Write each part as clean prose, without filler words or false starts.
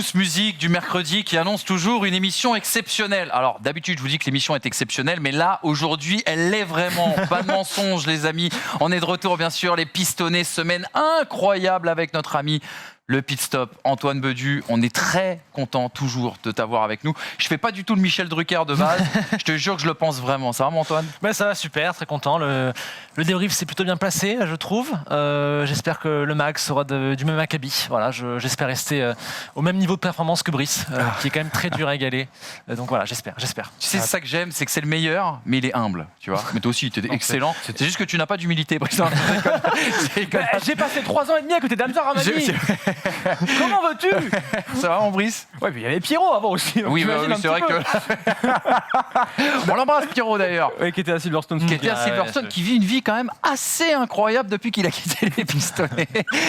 tous, musique du mercredi qui annonce toujours une émission exceptionnelle. Alors d'habitude je vous dis que l'émission est exceptionnelle, mais là aujourd'hui elle l'est vraiment. Pas de mensonge les amis. On est de retour bien sûr, les pistonnés, semaine incroyable avec notre ami le Pit Stop, Antoine Bedu. On est très content toujours de t'avoir avec nous. Je fais pas du tout le Michel Drucker de base. Je te jure que je le pense vraiment. Ça va mon Antoine ? Ça va super, très content. Le débrief s'est plutôt bien placé, je trouve. J'espère que le Max sera du même acabit. Voilà, j'espère rester au même niveau de performance que Brice, qui est quand même très dur à égaler. Donc voilà, j'espère. Tu sais, c'est ça que j'aime, c'est que c'est le meilleur, mais il est humble, tu vois. Mais toi aussi, tu es excellent. C'est juste que tu n'as pas d'humilité, Brice. J'ai passé 3 ans et demi à côté d'Hamza Ramani. Comment veux-tu ? Ça va, mon Brice ? Ouais, mais il y avait Pierrot avant aussi. Oui, c'est vrai que. On l'embrasse, Pierrot d'ailleurs. Oui, qui était à Silverstone. Qui vit une vie quand même assez incroyable depuis qu'il a quitté les pistonnés.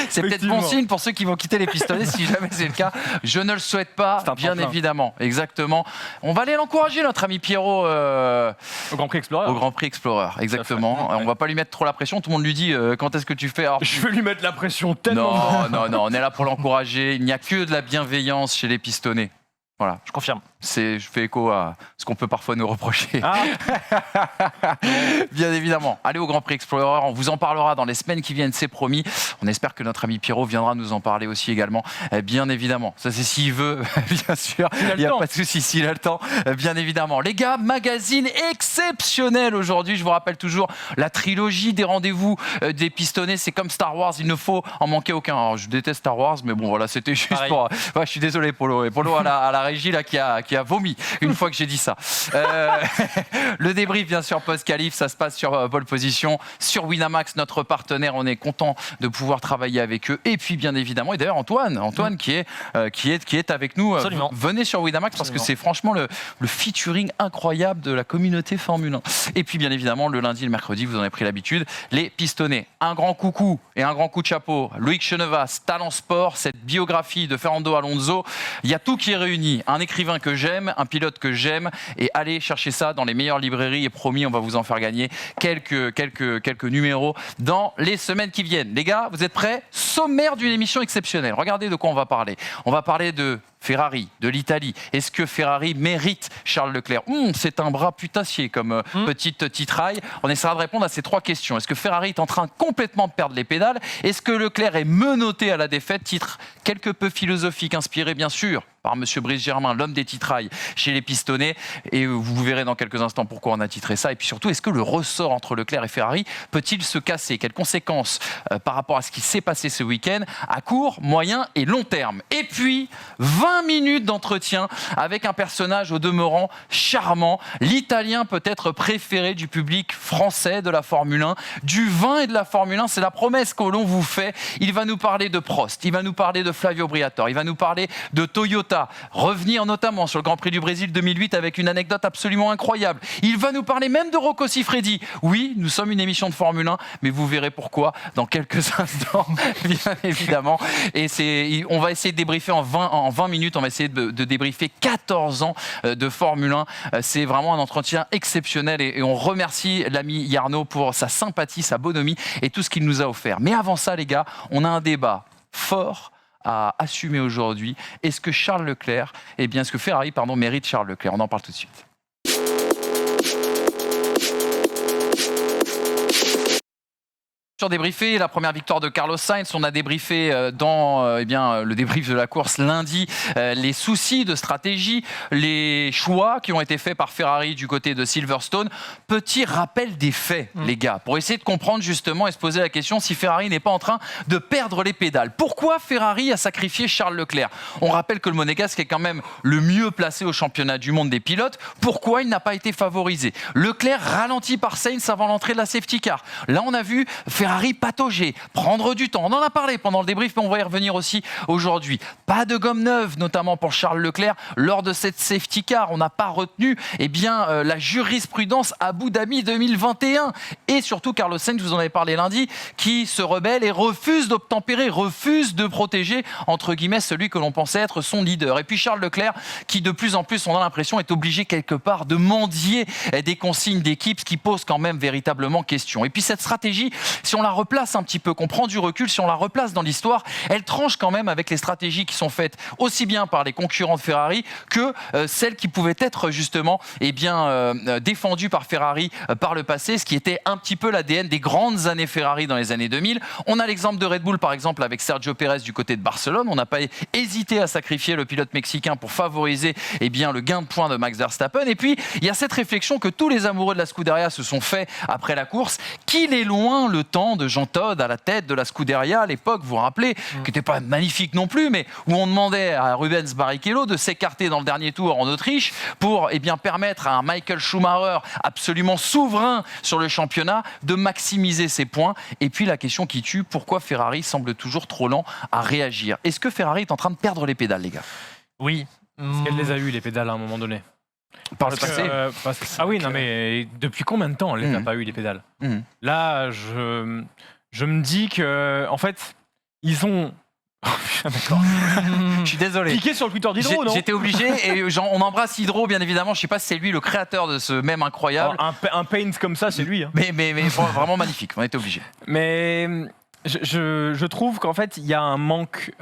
C'est peut-être bon signe pour ceux qui vont quitter les pistonnés, si jamais c'est le cas. Je ne le souhaite pas, bien évidemment. Exactement. On va aller l'encourager, notre ami Pierrot. Au Grand Prix Explorer. Au Grand Prix Explorer, exactement. On va pas lui mettre trop la pression. Tout le monde lui dit quand est-ce que tu fais. Alors, je vais lui mettre la pression tellement. Non, on est là pour l'encourager. Il n'y a que de la bienveillance chez les pistonnés. Voilà. Je confirme. Je fais écho à ce qu'on peut parfois nous reprocher. Bien évidemment. Allez au Grand Prix Explorer, on vous en parlera dans les semaines qui viennent, c'est promis. On espère que notre ami Pierrot viendra nous en parler aussi également. Bien évidemment. Ça c'est s'il veut, bien sûr. Il n'y a pas de souci s'il a le temps, bien évidemment. Les gars, magazine exceptionnel aujourd'hui. Je vous rappelle toujours la trilogie des rendez-vous des pistonnés. C'est comme Star Wars, il ne faut en manquer aucun. Alors, je déteste Star Wars, mais bon voilà, c'était juste pareil. Pour... Ouais, je suis désolé Polo. Et Polo à la régie là, qui a vomi une fois que j'ai dit ça. Le débrief, bien sûr, post-qualif, ça se passe sur Pole Position, sur Winamax, notre partenaire. On est content de pouvoir travailler avec eux. Et puis, bien évidemment, et d'ailleurs, Antoine qui est avec nous. Venez sur Winamax parce que c'est franchement le featuring incroyable de la communauté Formule 1. Et puis, bien évidemment, le lundi et le mercredi, vous en avez pris l'habitude, les pistonnés. Un grand coucou et un grand coup de chapeau. Loïc Chenevas, Talent Sport, cette biographie de Fernando Alonso. Il y a tout qui est réuni. Un écrivain que j'aime, un pilote que j'aime, et allez chercher ça dans les meilleures librairies et promis, on va vous en faire gagner quelques numéros dans les semaines qui viennent. Les gars, vous êtes prêts ? Sommaire d'une émission exceptionnelle. Regardez de quoi on va parler. On va parler de Ferrari, de l'Italie. Est-ce que Ferrari mérite Charles Leclerc ? C'est un bras putassier comme petite titraille. On essaiera de répondre à ces 3 questions. Est-ce que Ferrari est en train complètement de perdre les pédales ? Est-ce que Leclerc est menotté à la défaite ? Titre quelque peu philosophique, inspiré bien sûr par Monsieur Brice Germain, l'homme des titrailles chez les pistonnés. Et vous verrez dans quelques instants pourquoi on a titré ça. Et puis surtout, est-ce que le ressort entre Leclerc et Ferrari peut-il se casser ? Quelles conséquences par rapport à ce qui s'est passé ce week-end à court, moyen et long terme ? Et puis, 20 minutes d'entretien avec un personnage au demeurant charmant, l'Italien peut-être préféré du public français de la Formule 1, du vin et de la Formule 1. C'est la promesse que l'on vous fait. Il va nous parler de Prost, il va nous parler de Flavio Briatore, il va nous parler de Toyota, revenir notamment sur le Grand Prix du Brésil 2008 avec une anecdote absolument incroyable. Il va nous parler même de Rocco Siffredi. Oui, nous sommes une émission de Formule 1, mais vous verrez pourquoi dans quelques instants, bien évidemment. Et on va essayer de débriefer en 20 minutes, on va essayer de débriefer 14 ans de Formule 1. C'est vraiment un entretien exceptionnel et on remercie l'ami Yarno pour sa sympathie, sa bonhomie et tout ce qu'il nous a offert. Mais avant ça, les gars, on a un débat fort à assumer aujourd'hui. Est-ce que Ferrari mérite Charles Leclerc ? On en parle tout de suite. Débriefé la première victoire de Carlos Sainz, on a débriefé dans le débrief de la course lundi les soucis de stratégie, les choix qui ont été faits par Ferrari du côté de Silverstone. Petit rappel des faits, les gars, pour essayer de comprendre justement et se poser la question si Ferrari n'est pas en train de perdre les pédales. Pourquoi Ferrari a sacrifié Charles Leclerc ? On rappelle que le Monégasque est quand même le mieux placé au championnat du monde des pilotes. Pourquoi il n'a pas été favorisé ? Leclerc ralenti par Sainz avant l'entrée de la safety car. Là, on a vu Ferrari patauger, prendre du temps. On en a parlé pendant le débrief, mais on va y revenir aussi aujourd'hui. Pas de gomme neuve, notamment pour Charles Leclerc, lors de cette safety car. On n'a pas retenu la jurisprudence Abu Dhabi 2021. Et surtout, Carlos Sainz, vous en avez parlé lundi, qui se rebelle et refuse d'obtempérer, refuse de protéger, entre guillemets, celui que l'on pensait être son leader. Et puis Charles Leclerc, qui de plus en plus, on a l'impression, est obligé quelque part de mendier des consignes d'équipe, ce qui pose quand même véritablement question. Et puis cette stratégie, si on on la replace un petit peu, qu'on prend du recul, si on la replace dans l'histoire, elle tranche quand même avec les stratégies qui sont faites aussi bien par les concurrents de Ferrari que celles qui pouvaient être justement défendues par Ferrari par le passé, ce qui était un petit peu l'ADN des grandes années Ferrari dans les années 2000. On a l'exemple de Red Bull par exemple avec Sergio Pérez du côté de Barcelone. On n'a pas hésité à sacrifier le pilote mexicain pour favoriser le gain de points de Max Verstappen. Et puis il y a cette réflexion que tous les amoureux de la Scuderia se sont fait après la course, qu'il est loin le temps de Jean Todt à la tête de la Scuderia à l'époque, vous vous rappelez, qui n'était pas magnifique non plus, mais où on demandait à Rubens Barrichello de s'écarter dans le dernier tour en Autriche pour permettre à un Michael Schumacher absolument souverain sur le championnat de maximiser ses points. Et puis la question qui tue, pourquoi Ferrari semble toujours trop lent à réagir? Est-ce que Ferrari est en train de perdre les pédales, les gars? Oui. Parce qu'elle les a eu les pédales à un moment donné. Par le passé. Ah oui, non mais depuis combien de temps elle les a pas eu les pédales? Là, je me dis que en fait, ils ont d'accord. Je suis désolé. Cliquez sur le Twitter d'Hydro, non? J'étais obligé et on embrasse Hydro bien évidemment. Je sais pas si c'est lui le créateur de ce mème incroyable. Un paint comme ça, c'est lui. Hein. Mais vraiment magnifique. On était obligé. Mais je trouve qu'en fait, il y a un manque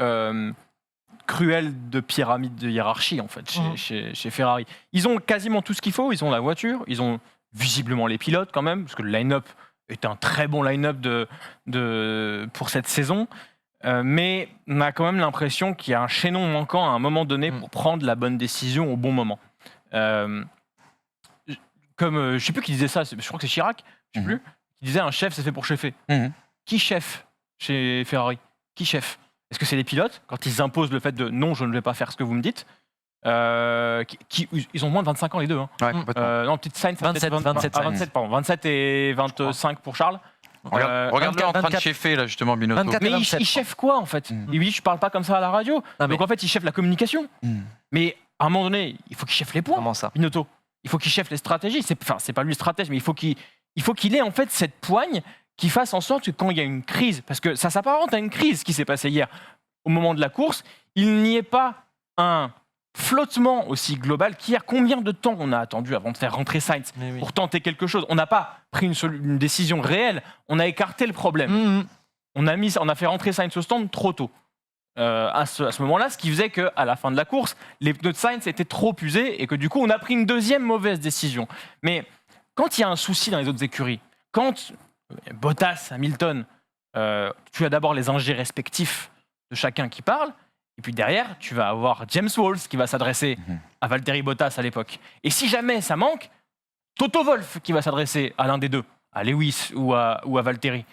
cruel de pyramide de hiérarchie en fait chez Ferrari. Ils ont quasiment tout ce qu'il faut. Ils ont la voiture, ils ont visiblement les pilotes quand même, parce que le line-up est un très bon line-up pour cette saison. Mais on a quand même l'impression qu'il y a un chaînon manquant à un moment donné pour prendre la bonne décision au bon moment. Comme je sais plus qui disait ça, je crois que c'est Chirac, je sais plus, qui disait un chef c'est fait pour cheffer. Qui chef chez Ferrari? Qui chef? Est-ce que c'est les pilotes quand ils imposent le fait de non, je ne vais pas faire ce que vous me dites? Ils ont moins de 25 ans les deux. Hein. Ouais, non, petite Sainz, 27 et 25 pour Charles. Regarde-le en train de cheffer là justement Binotto. 24 Mais il cheffe quoi en fait? Il dit je parle pas comme ça à la radio. Donc en fait il cheffe la communication. Mais à un moment donné il faut qu'il cheffe les points. Comment ça? Binotto. Il faut qu'il cheffe les stratégies. C'est pas lui le stratège, mais il faut qu'il ait en fait cette poigne qui fasse en sorte que quand il y a une crise, parce que ça s'apparente à une crise qui s'est passée hier au moment de la course, il n'y ait pas un flottement aussi global qu'hier. Combien de temps on a attendu avant de faire rentrer Sainz pour tenter quelque chose? On n'a pas pris une décision réelle, on a écarté le problème. On a fait rentrer Sainz au stand trop tôt. À ce moment-là, ce qui faisait qu'à la fin de la course, les pneus de Sainz étaient trop usés et que du coup, on a pris une deuxième mauvaise décision. Mais quand il y a un souci dans les autres écuries, quand Bottas, Hamilton, tu as d'abord les ingés respectifs de chacun qui parle, et puis derrière, tu vas avoir James Walls qui va s'adresser à Valtteri Bottas à l'époque. Et si jamais ça manque, Toto Wolff qui va s'adresser à l'un des deux, à Lewis ou à Valtteri.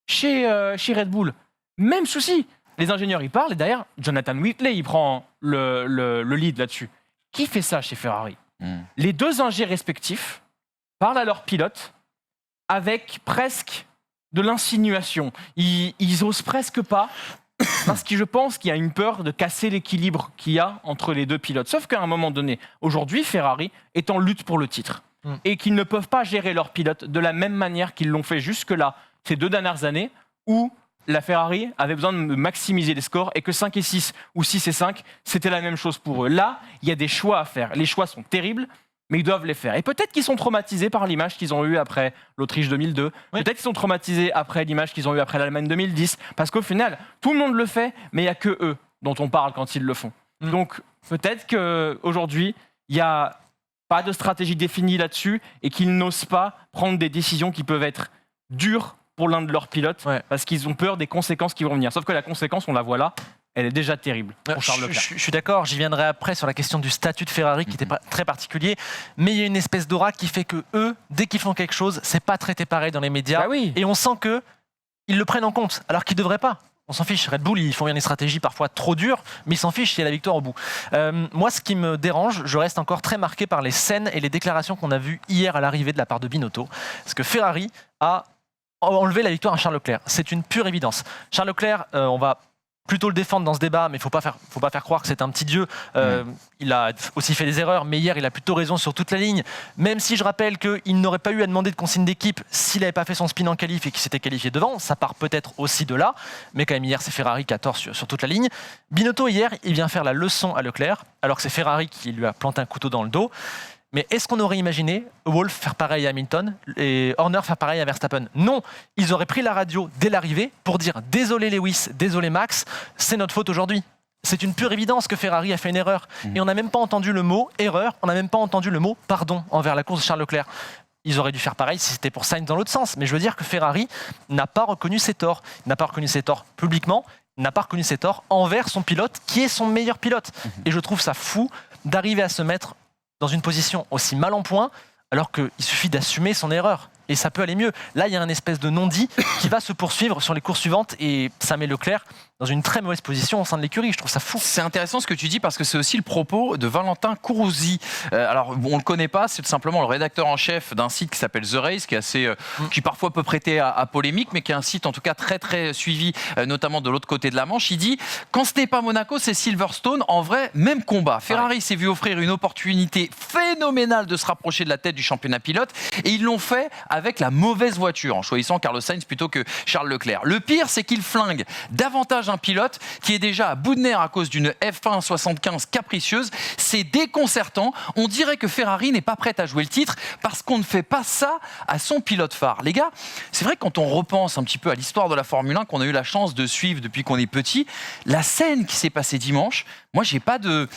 Chez Red Bull, même souci. Les ingénieurs, ils parlent, et derrière, Jonathan Whitley, il prend le lead là-dessus. Qui fait ça chez Ferrari? Les deux ingés respectifs parlent à leurs pilotes avec presque de l'insinuation. Ils osent presque pas, parce que je pense qu'il y a une peur de casser l'équilibre qu'il y a entre les deux pilotes. Sauf qu'à un moment donné, aujourd'hui, Ferrari est en lutte pour le titre. Et qu'ils ne peuvent pas gérer leurs pilotes de la même manière qu'ils l'ont fait jusque-là, ces 2 dernières années, où la Ferrari avait besoin de maximiser les scores et que 5 et 6 ou 6 et 5, c'était la même chose pour eux. Là, il y a des choix à faire. Les choix sont terribles, mais ils doivent les faire. Et peut-être qu'ils sont traumatisés par l'image qu'ils ont eue après l'Autriche 2002. Peut-être qu'ils sont traumatisés après l'image qu'ils ont eue après l'Allemagne 2010. Parce qu'au final, tout le monde le fait, mais il n'y a que eux dont on parle quand ils le font. Donc peut-être qu'aujourd'hui, il n'y a pas de stratégie définie là-dessus et qu'ils n'osent pas prendre des décisions qui peuvent être dures pour l'un de leurs pilotes parce qu'ils ont peur des conséquences qui vont venir. Sauf que la conséquence, on la voit là, elle est déjà terrible pour Charles Leclerc. Je suis d'accord, j'y viendrai après sur la question du statut de Ferrari qui était très particulier, mais il y a une espèce d'aura qui fait que eux, dès qu'ils font quelque chose, c'est pas traité pareil dans les médias, et on sent que ils le prennent en compte, alors qu'ils devraient pas. On s'en fiche. Red Bull, ils font bien des stratégies parfois trop dures, mais ils s'en fichent s'il y a la victoire au bout. Moi, ce qui me dérange, je reste encore très marqué par les scènes et les déclarations qu'on a vues hier à l'arrivée de la part de Binotto, parce que Ferrari a enlevé la victoire à Charles Leclerc. C'est une pure évidence. Charles Leclerc, on va plutôt le défendre dans ce débat, mais il ne faut pas faire croire que c'est un petit dieu. Il a aussi fait des erreurs, mais hier, il a plutôt raison sur toute la ligne. Même si je rappelle qu'il n'aurait pas eu à demander de consigne d'équipe s'il n'avait pas fait son spin en qualif et qu'il s'était qualifié devant. Ça part peut-être aussi de là. Mais quand même, hier, c'est Ferrari qui a tort sur toute la ligne. Binotto, hier, il vient faire la leçon à Leclerc, alors que c'est Ferrari qui lui a planté un couteau dans le dos. Mais est-ce qu'on aurait imaginé Wolff faire pareil à Hamilton et Horner faire pareil à Verstappen? Non, ils auraient pris la radio dès l'arrivée pour dire « Désolé Lewis, désolé Max, c'est notre faute aujourd'hui ». C'est une pure évidence que Ferrari a fait une erreur. Et on n'a même pas entendu le mot « erreur », on n'a même pas entendu le mot « pardon » envers la course de Charles Leclerc. Ils auraient dû faire pareil si c'était pour Sainz dans l'autre sens. Mais je veux dire que Ferrari n'a pas reconnu ses torts. Il n'a pas reconnu ses torts publiquement, il n'a pas reconnu ses torts envers son pilote, qui est son meilleur pilote. Et je trouve ça fou d'arriver à se mettre dans une position aussi mal en point, alors qu'il suffit d'assumer son erreur. Et ça peut aller mieux. Là, il y a un espèce de non-dit qui va se poursuivre sur les courses suivantes et ça met Leclerc dans une très mauvaise position au sein de l'écurie. Je trouve ça fou. C'est intéressant ce que tu dis parce que c'est aussi le propos de Valentin Courrouzi. Alors, on ne le connaît pas, c'est tout simplement le rédacteur en chef d'un site qui s'appelle The Race, qui est assez, qui parfois peut prêter à polémique, mais qui est un site en tout cas très très suivi, notamment de l'autre côté de la Manche. Il dit, quand ce n'est pas Monaco, c'est Silverstone. En vrai, même combat. Ferrari s'est vu offrir une opportunité phénoménale de se rapprocher de la tête du championnat pilote et ils l'ont fait avec la mauvaise voiture, en choisissant Carlos Sainz plutôt que Charles Leclerc. Le pire, c'est qu'il flingue davantage un pilote qui est déjà à bout de nerfs à cause d'une F1 75 capricieuse. C'est déconcertant. On dirait que Ferrari n'est pas prête à jouer le titre parce qu'on ne fait pas ça à son pilote phare. Les gars, c'est vrai que quand on repense un petit peu à l'histoire de la Formule 1 qu'on a eu la chance de suivre depuis qu'on est petit, la scène qui s'est passée dimanche, moi j'ai pas de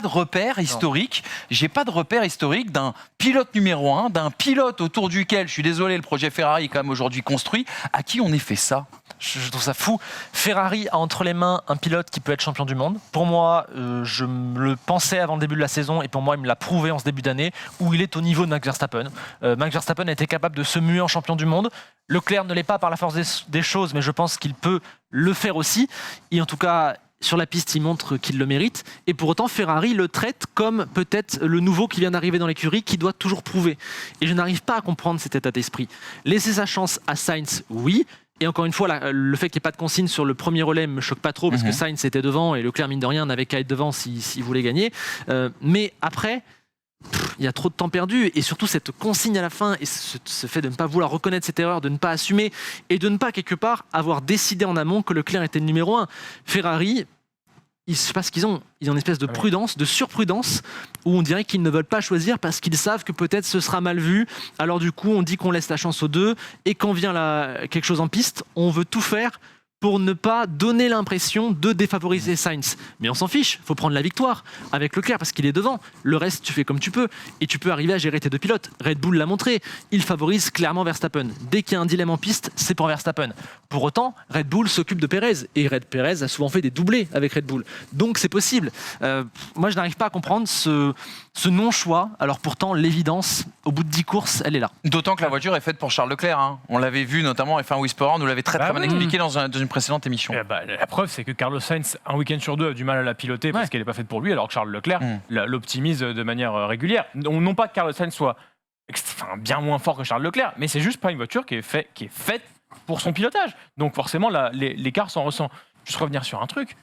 repère historique. J'ai pas de repère historique d'un pilote numéro 1, d'un pilote autour duquel, je suis désolé, le projet Ferrari est quand même aujourd'hui construit, à qui on ait fait ça. Je trouve ça fou. Ferrari a entre les mains un pilote qui peut être champion du monde. Pour moi, je le pensais avant le début de la saison et pour moi, il me l'a prouvé en ce début d'année où il est au niveau de Max Verstappen. Max Verstappen a été capable de se muer en champion du monde. Leclerc ne l'est pas par la force des choses, mais je pense qu'il peut le faire aussi. Et en tout cas, sur la piste, il montre qu'il le mérite. Et pour autant, Ferrari le traite comme peut-être le nouveau qui vient d'arriver dans l'écurie, qui doit toujours prouver. Et je n'arrive pas à comprendre cet état d'esprit. Laisser sa chance à Sainz, oui. Et encore une fois, le fait qu'il n'y ait pas de consigne sur le premier relais ne me choque pas trop, parce que Sainz était devant et Leclerc, mine de rien, n'avait qu'à être devant s'il voulait gagner. Mais après, il y a trop de temps perdu. Et surtout, cette consigne à la fin, et ce fait de ne pas vouloir reconnaître cette erreur, de ne pas assumer, et de ne pas, quelque part, avoir décidé en amont que Leclerc était le numéro 1. Ferrari, je ne sais pas ce qu'ils ont. Ils ont une espèce de prudence, de surprudence, où on dirait qu'ils ne veulent pas choisir parce qu'ils savent que peut-être ce sera mal vu. Alors du coup, on dit qu'on laisse la chance aux deux. Et quand vient quelque chose en piste, on veut tout faire pour ne pas donner l'impression de défavoriser Sainz. Mais on s'en fiche, il faut prendre la victoire avec Leclerc parce qu'il est devant. Le reste, tu fais comme tu peux. Et tu peux arriver à gérer tes deux pilotes. Red Bull l'a montré, il favorise clairement Verstappen. Dès qu'il y a un dilemme en piste, c'est pour Verstappen. Pour autant, Red Bull s'occupe de Perez. Et Perez a souvent fait des doublés avec Red Bull. Donc c'est possible. Moi, je n'arrive pas à comprendre ce non-choix. Alors pourtant, l'évidence, au bout de 10 courses, elle est là. D'autant que la voiture est faite pour Charles Leclerc. Hein. On l'avait vu notamment, F1 Whisperer nous l'avait très bien expliqué dans une précédente émission. La preuve, c'est que Carlos Sainz, un week-end sur deux, a du mal à la piloter parce qu'elle n'est pas faite pour lui, alors que Charles Leclerc l'optimise de manière régulière. Non pas que Carlos Sainz soit bien moins fort que Charles Leclerc, mais c'est juste pas une voiture qui est faite pour son pilotage. Donc forcément, l'écart s'en ressent. Juste revenir sur un truc.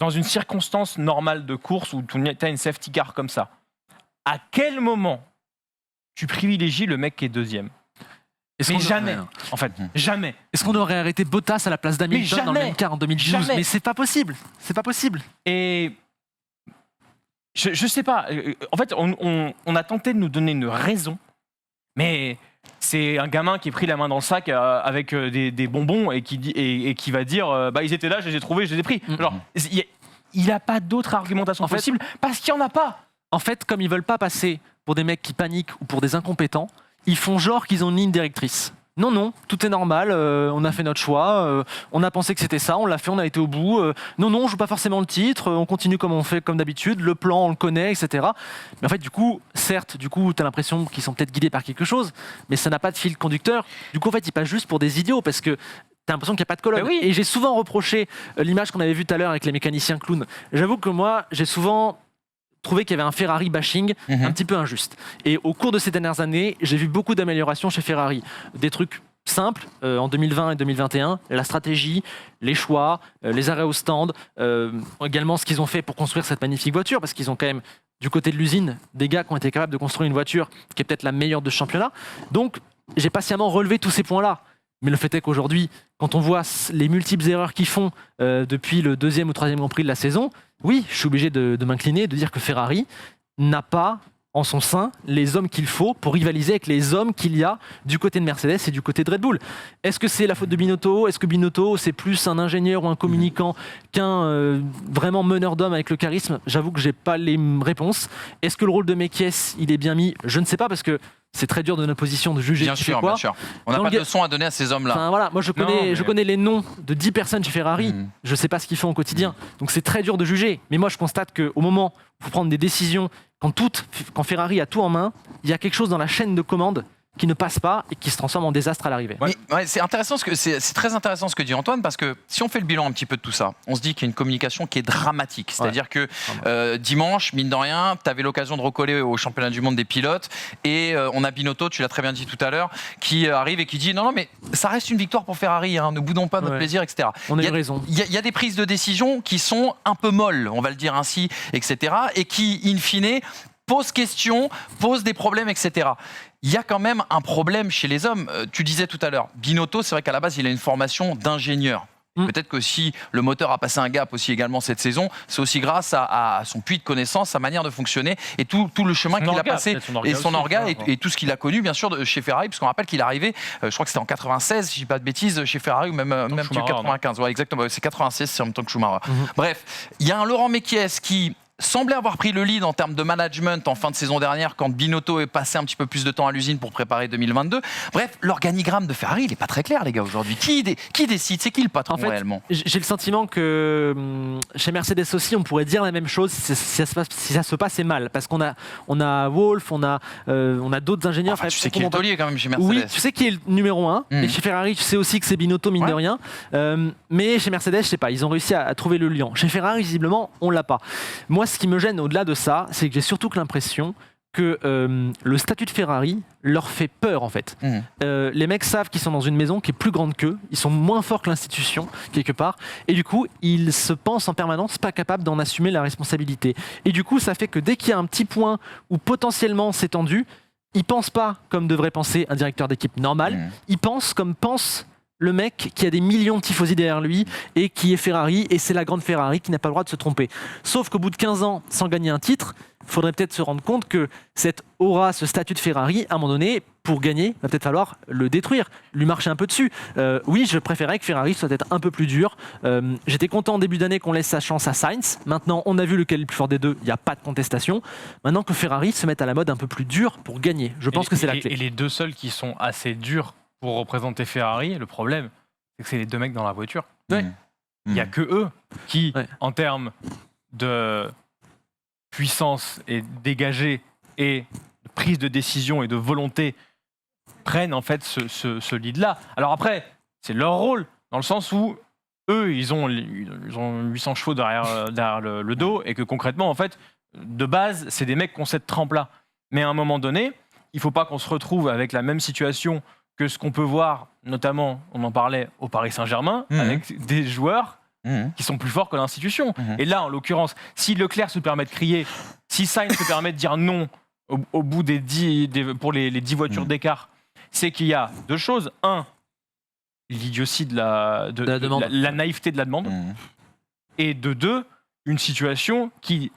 Dans une circonstance normale de course où tu as une safety car comme ça, à quel moment tu privilégies le mec qui est deuxième ? Mais jamais, en fait, jamais. Est-ce qu'on devrait arrêter Bottas à la place d'Hamilton dans le même car en 2012 ? Mais c'est pas possible, c'est pas possible. Et je sais pas, en fait, on a tenté de nous donner une raison, mais c'est un gamin qui est pris la main dans le sac avec des bonbons et qui va dire ils étaient là, je les ai trouvés, je les ai pris. Genre, il n'a pas d'autre argumentation possible parce qu'il n'y en a pas. En fait, comme ils veulent pas passer pour des mecs qui paniquent ou pour des incompétents, ils font genre qu'ils ont une ligne directrice. Non, tout est normal, on a fait notre choix, on a pensé que c'était ça, on l'a fait, on a été au bout. Non, on joue pas forcément le titre, on continue comme on fait comme d'habitude, le plan, on le connaît, etc. Mais en fait, du coup, certes, t'as l'impression qu'ils sont peut-être guidés par quelque chose, mais ça n'a pas de fil conducteur. Du coup, en fait, ils passent juste pour des idiots parce que t'as l'impression qu'il n'y a pas de colonne. Et j'ai souvent reproché l'image qu'on avait vue tout à l'heure avec les mécaniciens clowns. J'avoue que moi, j'ai souvent trouvé qu'il y avait un Ferrari bashing un petit peu injuste. Et au cours de ces dernières années, j'ai vu beaucoup d'améliorations chez Ferrari. Des trucs simples en 2020 et 2021, la stratégie, les choix, les arrêts au stand, également ce qu'ils ont fait pour construire cette magnifique voiture, parce qu'ils ont quand même, du côté de l'usine, des gars qui ont été capables de construire une voiture qui est peut-être la meilleure de ce championnat. Donc, j'ai patiemment relevé tous ces points-là. Mais le fait est qu'aujourd'hui, quand on voit les multiples erreurs qu'ils font depuis le 2e ou 3e Grand Prix de la saison, oui, je suis obligé de m'incliner et de dire que Ferrari n'a pas en son sein les hommes qu'il faut pour rivaliser avec les hommes qu'il y a du côté de Mercedes et du côté de Red Bull. Est-ce que c'est la faute de Binotto ? Est-ce que Binotto, c'est plus un ingénieur ou un communicant qu'un vraiment meneur d'hommes avec le charisme ? J'avoue que j'ai pas les réponses. Est-ce que le rôle de Mekies, il est bien mis ? Je ne sais pas, parce que c'est très dur de notre position de juger Bien qui fait sûr, quoi. bien sûr. On n'a Dans pas le de leçon à donner à ces hommes-là. Enfin, voilà, moi je connais les noms de 10 personnes chez Ferrari. Je ne sais pas ce qu'ils font au quotidien. Donc c'est très dur de juger. Mais moi je constate qu'au moment où il faut prendre des décisions, quand Ferrari a tout en main, il y a quelque chose dans la chaîne de commande qui ne passe pas et qui se transforme en désastre à l'arrivée. Ouais, c'est intéressant c'est très intéressant ce que dit Antoine, parce que si on fait le bilan un petit peu de tout ça, on se dit qu'il y a une communication qui est dramatique. C'est-à-dire que dimanche, mine de rien, tu avais l'occasion de recoller au championnat du monde des pilotes, et on a Binotto, tu l'as très bien dit tout à l'heure, qui arrive et qui dit non mais ça reste une victoire pour Ferrari, hein, ne boudons pas notre plaisir, etc. On a eu raison. Il y a des prises de décision qui sont un peu molles, on va le dire ainsi, etc. et qui, in fine, posent question, posent des problèmes, etc. Il y a quand même un problème chez les hommes. Tu disais tout à l'heure, Binotto, c'est vrai qu'à la base, il a une formation d'ingénieur. Peut-être que si le moteur a passé un gap aussi également cette saison, c'est aussi grâce à son puits de connaissances, sa manière de fonctionner et tout le chemin qu'il a passé, et son orga et tout ce qu'il a connu bien sûr chez Ferrari, puisqu'on rappelle qu'il est arrivé, je crois que c'était en 96, si je dis pas de bêtises, chez Ferrari, ou même 95. Ouais, exactement, c'est 96, c'est en même temps que Schumacher. Bref, il y a un Laurent Mekies qui semblait avoir pris le lead en termes de management en fin de saison dernière, quand Binotto est passé un petit peu plus de temps à l'usine pour préparer 2022. Bref, l'organigramme de Ferrari, il n'est pas très clair, les gars, aujourd'hui. Qui décide ? C'est qui le patron, en fait, réellement ? J'ai le sentiment que chez Mercedes aussi, on pourrait dire la même chose si ça se passait mal. Parce qu'on a Wolff, on a d'autres ingénieurs. Enfin, tu sais qui est le taulier quand même chez Mercedes. Oui, tu sais qui est le numéro 1. Et chez Ferrari, tu sais aussi que c'est Binotto, mine de rien. Mais chez Mercedes, je sais pas, ils ont réussi à trouver le lion. Chez Ferrari, visiblement, on l'a pas. Moi, ce qui me gêne au-delà de ça, c'est que j'ai surtout que l'impression que le statut de Ferrari leur fait peur, en fait. Les mecs savent qu'ils sont dans une maison qui est plus grande qu'eux, ils sont moins forts que l'institution, quelque part, et du coup, ils se pensent en permanence pas capables d'en assumer la responsabilité. Et du coup, ça fait que dès qu'il y a un petit point où potentiellement c'est tendu, ils pensent pas comme devrait penser un directeur d'équipe normal, ils pensent comme pense le mec qui a des millions de tifosi derrière lui et qui est Ferrari, et c'est la grande Ferrari qui n'a pas le droit de se tromper. Sauf qu'au bout de 15 ans, sans gagner un titre, il faudrait peut-être se rendre compte que cette aura, ce statut de Ferrari, à un moment donné, pour gagner, il va peut-être falloir le détruire, lui marcher un peu dessus. Oui, je préférais que Ferrari soit peut-être un peu plus dur. J'étais content en début d'année qu'on laisse sa chance à Sainz. Maintenant, on a vu lequel est le plus fort des deux, il n'y a pas de contestation. Maintenant que Ferrari se mette à la mode un peu plus dur pour gagner. Je pense que c'est la clé. Et les deux seuls qui sont assez durs pour représenter Ferrari, le problème, c'est que c'est les deux mecs dans la voiture. Il n'y a que eux qui, en termes de puissance et dégagée et de prise de décision et de volonté, prennent en fait ce lead-là. Alors après, c'est leur rôle, dans le sens où eux, ils ont 800 chevaux derrière le dos, et que concrètement, en fait, de base, c'est des mecs qui ont cette trempe-là. Mais à un moment donné, il ne faut pas qu'on se retrouve avec la même situation que ce qu'on peut voir, notamment, on en parlait au Paris Saint-Germain, avec des joueurs qui sont plus forts que l'institution. Et là, en l'occurrence, si Leclerc se permet de crier, si Sainz se permet de dire non au bout pour les 10 voitures d'écart, c'est qu'il y a deux choses. Un, l'idiotie de la naïveté de la demande. Et de deux, une situation qui,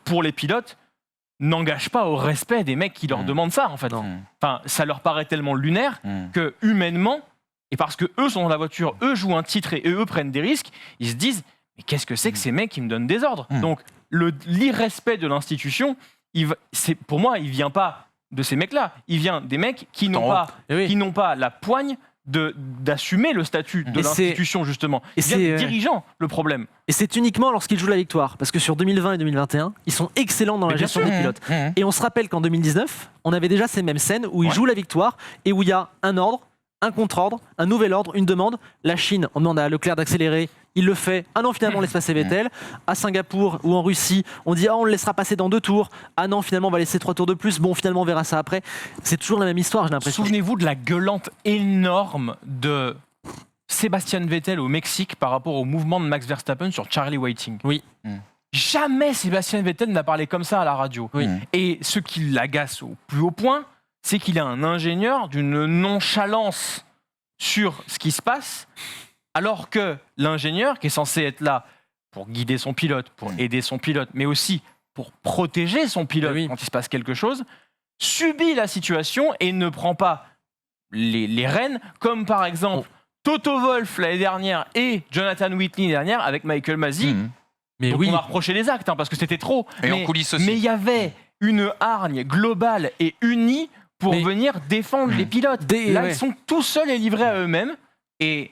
pour les pilotes, n'engage pas au respect des mecs qui leur demandent ça, en fait. Enfin, ça leur paraît tellement lunaire que, humainement, et parce que eux sont dans la voiture, eux jouent un titre et eux prennent des risques, ils se disent « Mais qu'est-ce que c'est que ces mecs qui me donnent des ordres ?» Donc, l'irrespect de l'institution, pour moi, il vient pas de ces mecs-là. Il vient des mecs qui n'ont pas la poigne d'assumer le statut de l'institution, justement. Et c'est les dirigeants, le problème. Et c'est uniquement lorsqu'ils jouent la victoire. Parce que sur 2020 et 2021, ils sont excellents dans la gestion des pilotes. Et on se rappelle qu'en 2019, on avait déjà ces mêmes scènes où ils jouent la victoire et où il y a un ordre, un contre-ordre, un nouvel ordre, une demande. La Chine, on demande à Leclerc d'accélérer. Il le fait. Ah non, finalement, on laisse passer Vettel. À Singapour ou en Russie, on dit on le laissera passer dans 2 tours. Ah non, finalement, on va laisser 3 tours de plus. Bon, finalement, on verra ça après. C'est toujours la même histoire, j'ai l'impression. Souvenez-vous de la gueulante énorme de Sébastien Vettel au Mexique par rapport au mouvement de Max Verstappen sur Charlie Whiting. Oui. Jamais Sébastien Vettel n'a parlé comme ça à la radio. Et ce qui l'agace au plus haut point, c'est qu'il a un ingénieur d'une nonchalance sur ce qui se passe, alors que l'ingénieur, qui est censé être là pour guider son pilote, pour aider son pilote, mais aussi pour protéger son pilote quand il se passe quelque chose, subit la situation et ne prend pas les rênes, comme par exemple Toto Wolff l'année dernière et Jonathan Whitney l'année dernière avec Michael Masi. Mais on a reproché les actes parce que c'était trop. Et en coulisses aussi. Mais il y avait une hargne globale et unie pour venir défendre les pilotes. Là, ils sont tout seuls et livrés à eux-mêmes. Et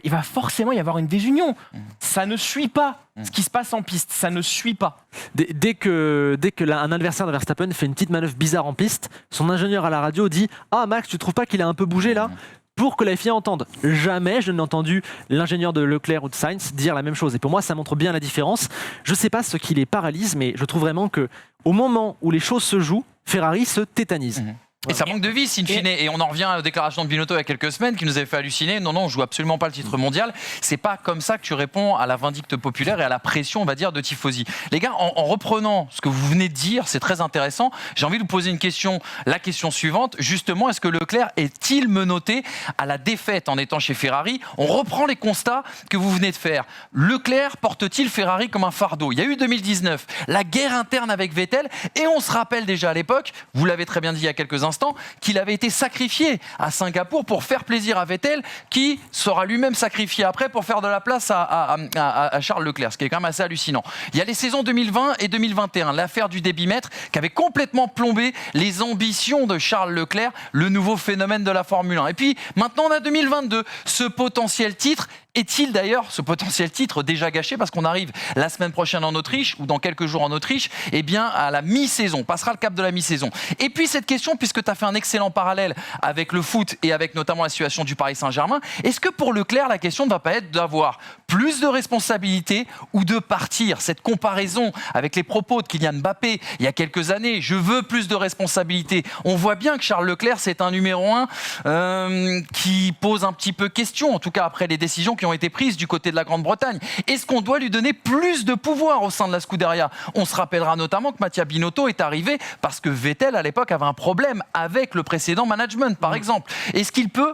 il va forcément y avoir une désunion. Ça ne suit pas ce qui se passe en piste. Ça ne suit pas. Dès que un adversaire de Verstappen fait une petite manœuvre bizarre en piste, son ingénieur à la radio dit « Ah Max, tu trouves pas qu'il a un peu bougé là ?» pour que la FIA entende. Jamais je n'ai entendu l'ingénieur de Leclerc ou de Sainz dire la même chose. Et pour moi, ça montre bien la différence. Je ne sais pas ce qui les paralyse, mais je trouve vraiment qu'au moment où les choses se jouent, Ferrari se tétanise. Et ça manque de vis, in fine. Et on en revient aux déclarations de Binotto il y a quelques semaines qui nous avait fait halluciner. Non, on joue absolument pas le titre mondial. C'est pas comme ça que tu réponds à la vindicte populaire et à la pression, on va dire, de tifosi. Les gars, en reprenant ce que vous venez de dire, c'est très intéressant. J'ai envie de vous poser une question. La question suivante, justement, est-ce que Leclerc est-il menotté à la défaite en étant chez Ferrari? On reprend les constats que vous venez de faire. Leclerc porte-t-il Ferrari comme un fardeau? Il y a eu 2019, la guerre interne avec Vettel, et on se rappelle déjà à l'époque, vous l'avez très bien dit il y a quelques instants, qu'il avait été sacrifié à Singapour pour faire plaisir à Vettel, qui sera lui-même sacrifié après pour faire de la place à Charles Leclerc, ce qui est quand même assez hallucinant. Il y a les saisons 2020 et 2021, l'affaire du débitmètre qui avait complètement plombé les ambitions de Charles Leclerc, le nouveau phénomène de la Formule 1. Et puis maintenant on a 2022, ce potentiel titre. Est-il d'ailleurs, ce potentiel titre, déjà gâché parce qu'on arrive la semaine prochaine en Autriche ou dans quelques jours en Autriche, eh bien à la mi-saison, passera le cap de la mi-saison. Et puis cette question, puisque tu as fait un excellent parallèle avec le foot et avec notamment la situation du Paris Saint-Germain, est-ce que pour Leclerc, la question ne va pas être d'avoir plus de responsabilités ou de partir? Cette comparaison avec les propos de Kylian Mbappé il y a quelques années, je veux plus de responsabilités. On voit bien que Charles Leclerc, c'est un numéro 1 qui pose un petit peu question, en tout cas après les décisions qui ont été prises du côté de la Grande-Bretagne. Est-ce qu'on doit lui donner plus de pouvoir au sein de la Scuderia? On se rappellera notamment que Mattia Binotto est arrivé parce que Vettel, à l'époque, avait un problème avec le précédent management, par exemple. Est-ce qu'il peut,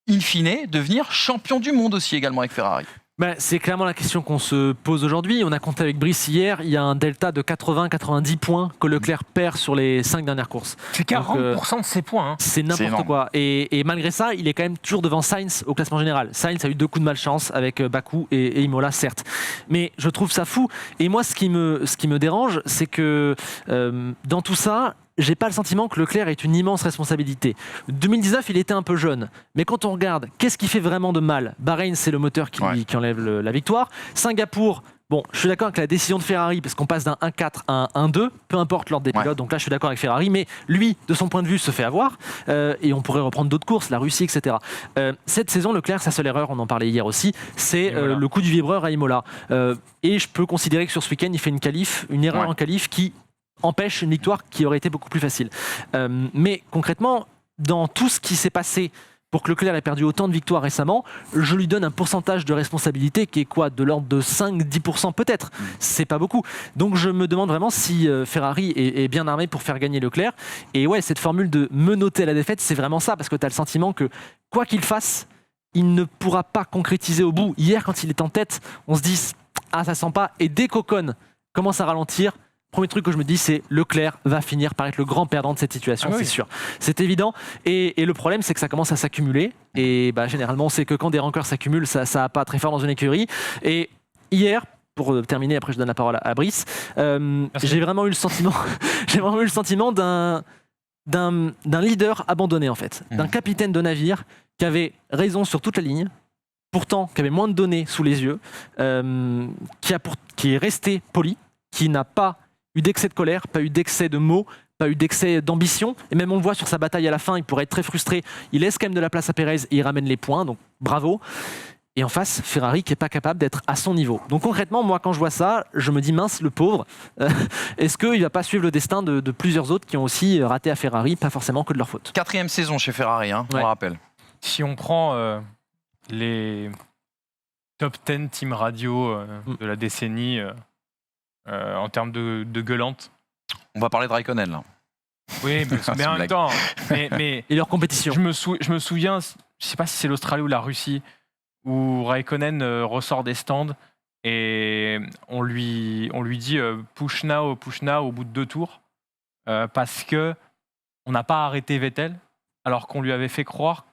in fine, devenir champion du monde aussi également avec Ferrari? C'est clairement la question qu'on se pose aujourd'hui. On a compté avec Brice hier, il y a un delta de 80-90 points que Leclerc perd sur les 5 dernières courses. C'est 40% de ses points. Hein. C'est n'importe quoi. Et malgré ça, il est quand même toujours devant Sainz au classement général. Sainz a eu 2 coups de malchance avec Bakou et Imola, certes. Mais je trouve ça fou. Et moi, ce qui me dérange, c'est que dans tout ça, j'ai pas le sentiment que Leclerc ait une immense responsabilité. 2019, il était un peu jeune. Mais quand on regarde, qu'est-ce qui fait vraiment de mal? Bahreïn, c'est le moteur qui enlève la victoire. Singapour, bon, je suis d'accord avec la décision de Ferrari, parce qu'on passe d'un 1-4 à un 1-2, peu importe l'ordre des pilotes. Donc là, je suis d'accord avec Ferrari. Mais lui, de son point de vue, se fait avoir. Et on pourrait reprendre d'autres courses, la Russie, etc. Cette saison, Leclerc, sa seule erreur, on en parlait hier aussi, c'est le coup du vibreur à Imola. Et je peux considérer que sur ce week-end, il fait une erreur en qualif qui empêche une victoire qui aurait été beaucoup plus facile. Mais concrètement, dans tout ce qui s'est passé pour que Leclerc ait perdu autant de victoires récemment, je lui donne un pourcentage de responsabilité qui est quoi? De l'ordre de 5-10% peut-être. C'est pas beaucoup. Donc je me demande vraiment si Ferrari est bien armé pour faire gagner Leclerc. Et ouais, cette formule de menotter à la défaite, c'est vraiment ça, parce que tu as le sentiment que quoi qu'il fasse, il ne pourra pas concrétiser au bout. Hier, quand il est en tête, on se dit « Ah, ça sent pas ». Et dès qu'Ocon commence à ralentir, premier truc que je me dis, c'est Leclerc va finir par être le grand perdant de cette situation, c'est sûr. C'est évident. Et le problème, c'est que ça commence à s'accumuler. Et généralement, on sait que quand des rancœurs s'accumulent, ça va pas très fort dans une écurie. Et hier, pour terminer, après je donne la parole à Brice, j'ai vraiment eu le sentiment d'un leader abandonné, en fait. D'un capitaine de navire qui avait raison sur toute la ligne, pourtant qui avait moins de données sous les yeux, qui est resté poli, qui n'a pas eu d'excès de colère, pas eu d'excès de mots, pas eu d'excès d'ambition. Et même on le voit sur sa bataille à la fin, il pourrait être très frustré. Il laisse quand même de la place à Pérez et il ramène les points, donc bravo. Et en face, Ferrari qui n'est pas capable d'être à son niveau. Donc concrètement, moi quand je vois ça, je me dis mince, le pauvre, est-ce qu'il ne va pas suivre le destin de plusieurs autres qui ont aussi raté à Ferrari, pas forcément que de leur faute? 4e saison chez Ferrari, on le rappelle. Si on prend les top 10 team radio de la décennie, en termes de gueulante. On va parler de Raikkonen là. Oui, mais en même temps. Mais et leur compétition. Je me souviens, je ne sais pas si c'est l'Australie ou la Russie, où Raikkonen ressort des stands Et on lui dit push now au bout de 2 tours parce que on n'a pas arrêté Vettel alors qu'on lui avait fait croire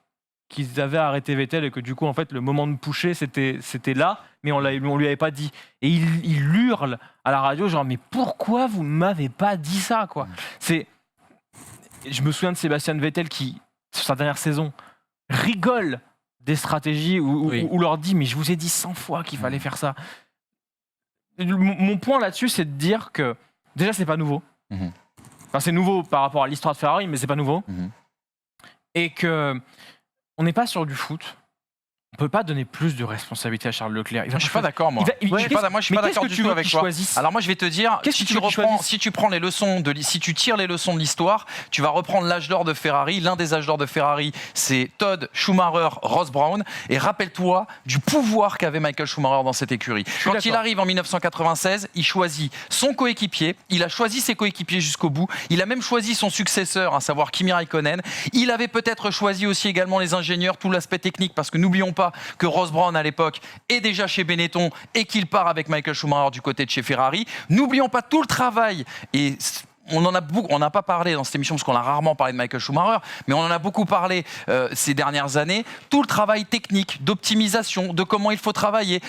qu'ils avaient arrêté Vettel et que du coup en fait le moment de pusher c'était là mais on lui avait pas dit et il hurle à la radio genre mais pourquoi vous m'avez pas dit ça quoi. Je me souviens de Sébastien Vettel qui sur sa dernière saison rigole des stratégies ou leur dit mais je vous ai dit 100 fois qu'il fallait faire ça. Mon point là-dessus c'est de dire que déjà c'est pas nouveau. Enfin c'est nouveau par rapport à l'histoire de Ferrari mais c'est pas nouveau. Et que on n'est pas sur du foot. On peut pas donner plus de responsabilité à Charles Leclerc. Je suis pas d'accord, moi. Je suis pas d'accord du tout avec toi. Alors moi, je vais te dire, si tu tires les leçons de l'histoire, tu vas reprendre l'âge d'or de Ferrari. L'un des âges d'or de Ferrari, c'est Todd, Schumacher, Ross Brown. Et rappelle-toi du pouvoir qu'avait Michael Schumacher dans cette écurie. Quand il arrive en 1996, il choisit son coéquipier. Il a choisi ses coéquipiers jusqu'au bout. Il a même choisi son successeur, à savoir Kimi Raikkonen. Il avait peut-être choisi aussi également les ingénieurs, tout l'aspect technique, parce que n'oublions pas que Ross Brown à l'époque est déjà chez Benetton et qu'il part avec Michael Schumacher du côté de chez Ferrari. N'oublions pas tout le travail et on n'a pas parlé dans cette émission parce qu'on a rarement parlé de Michael Schumacher, mais on en a beaucoup parlé ces dernières années. Tout le travail technique, d'optimisation, de comment il faut travailler.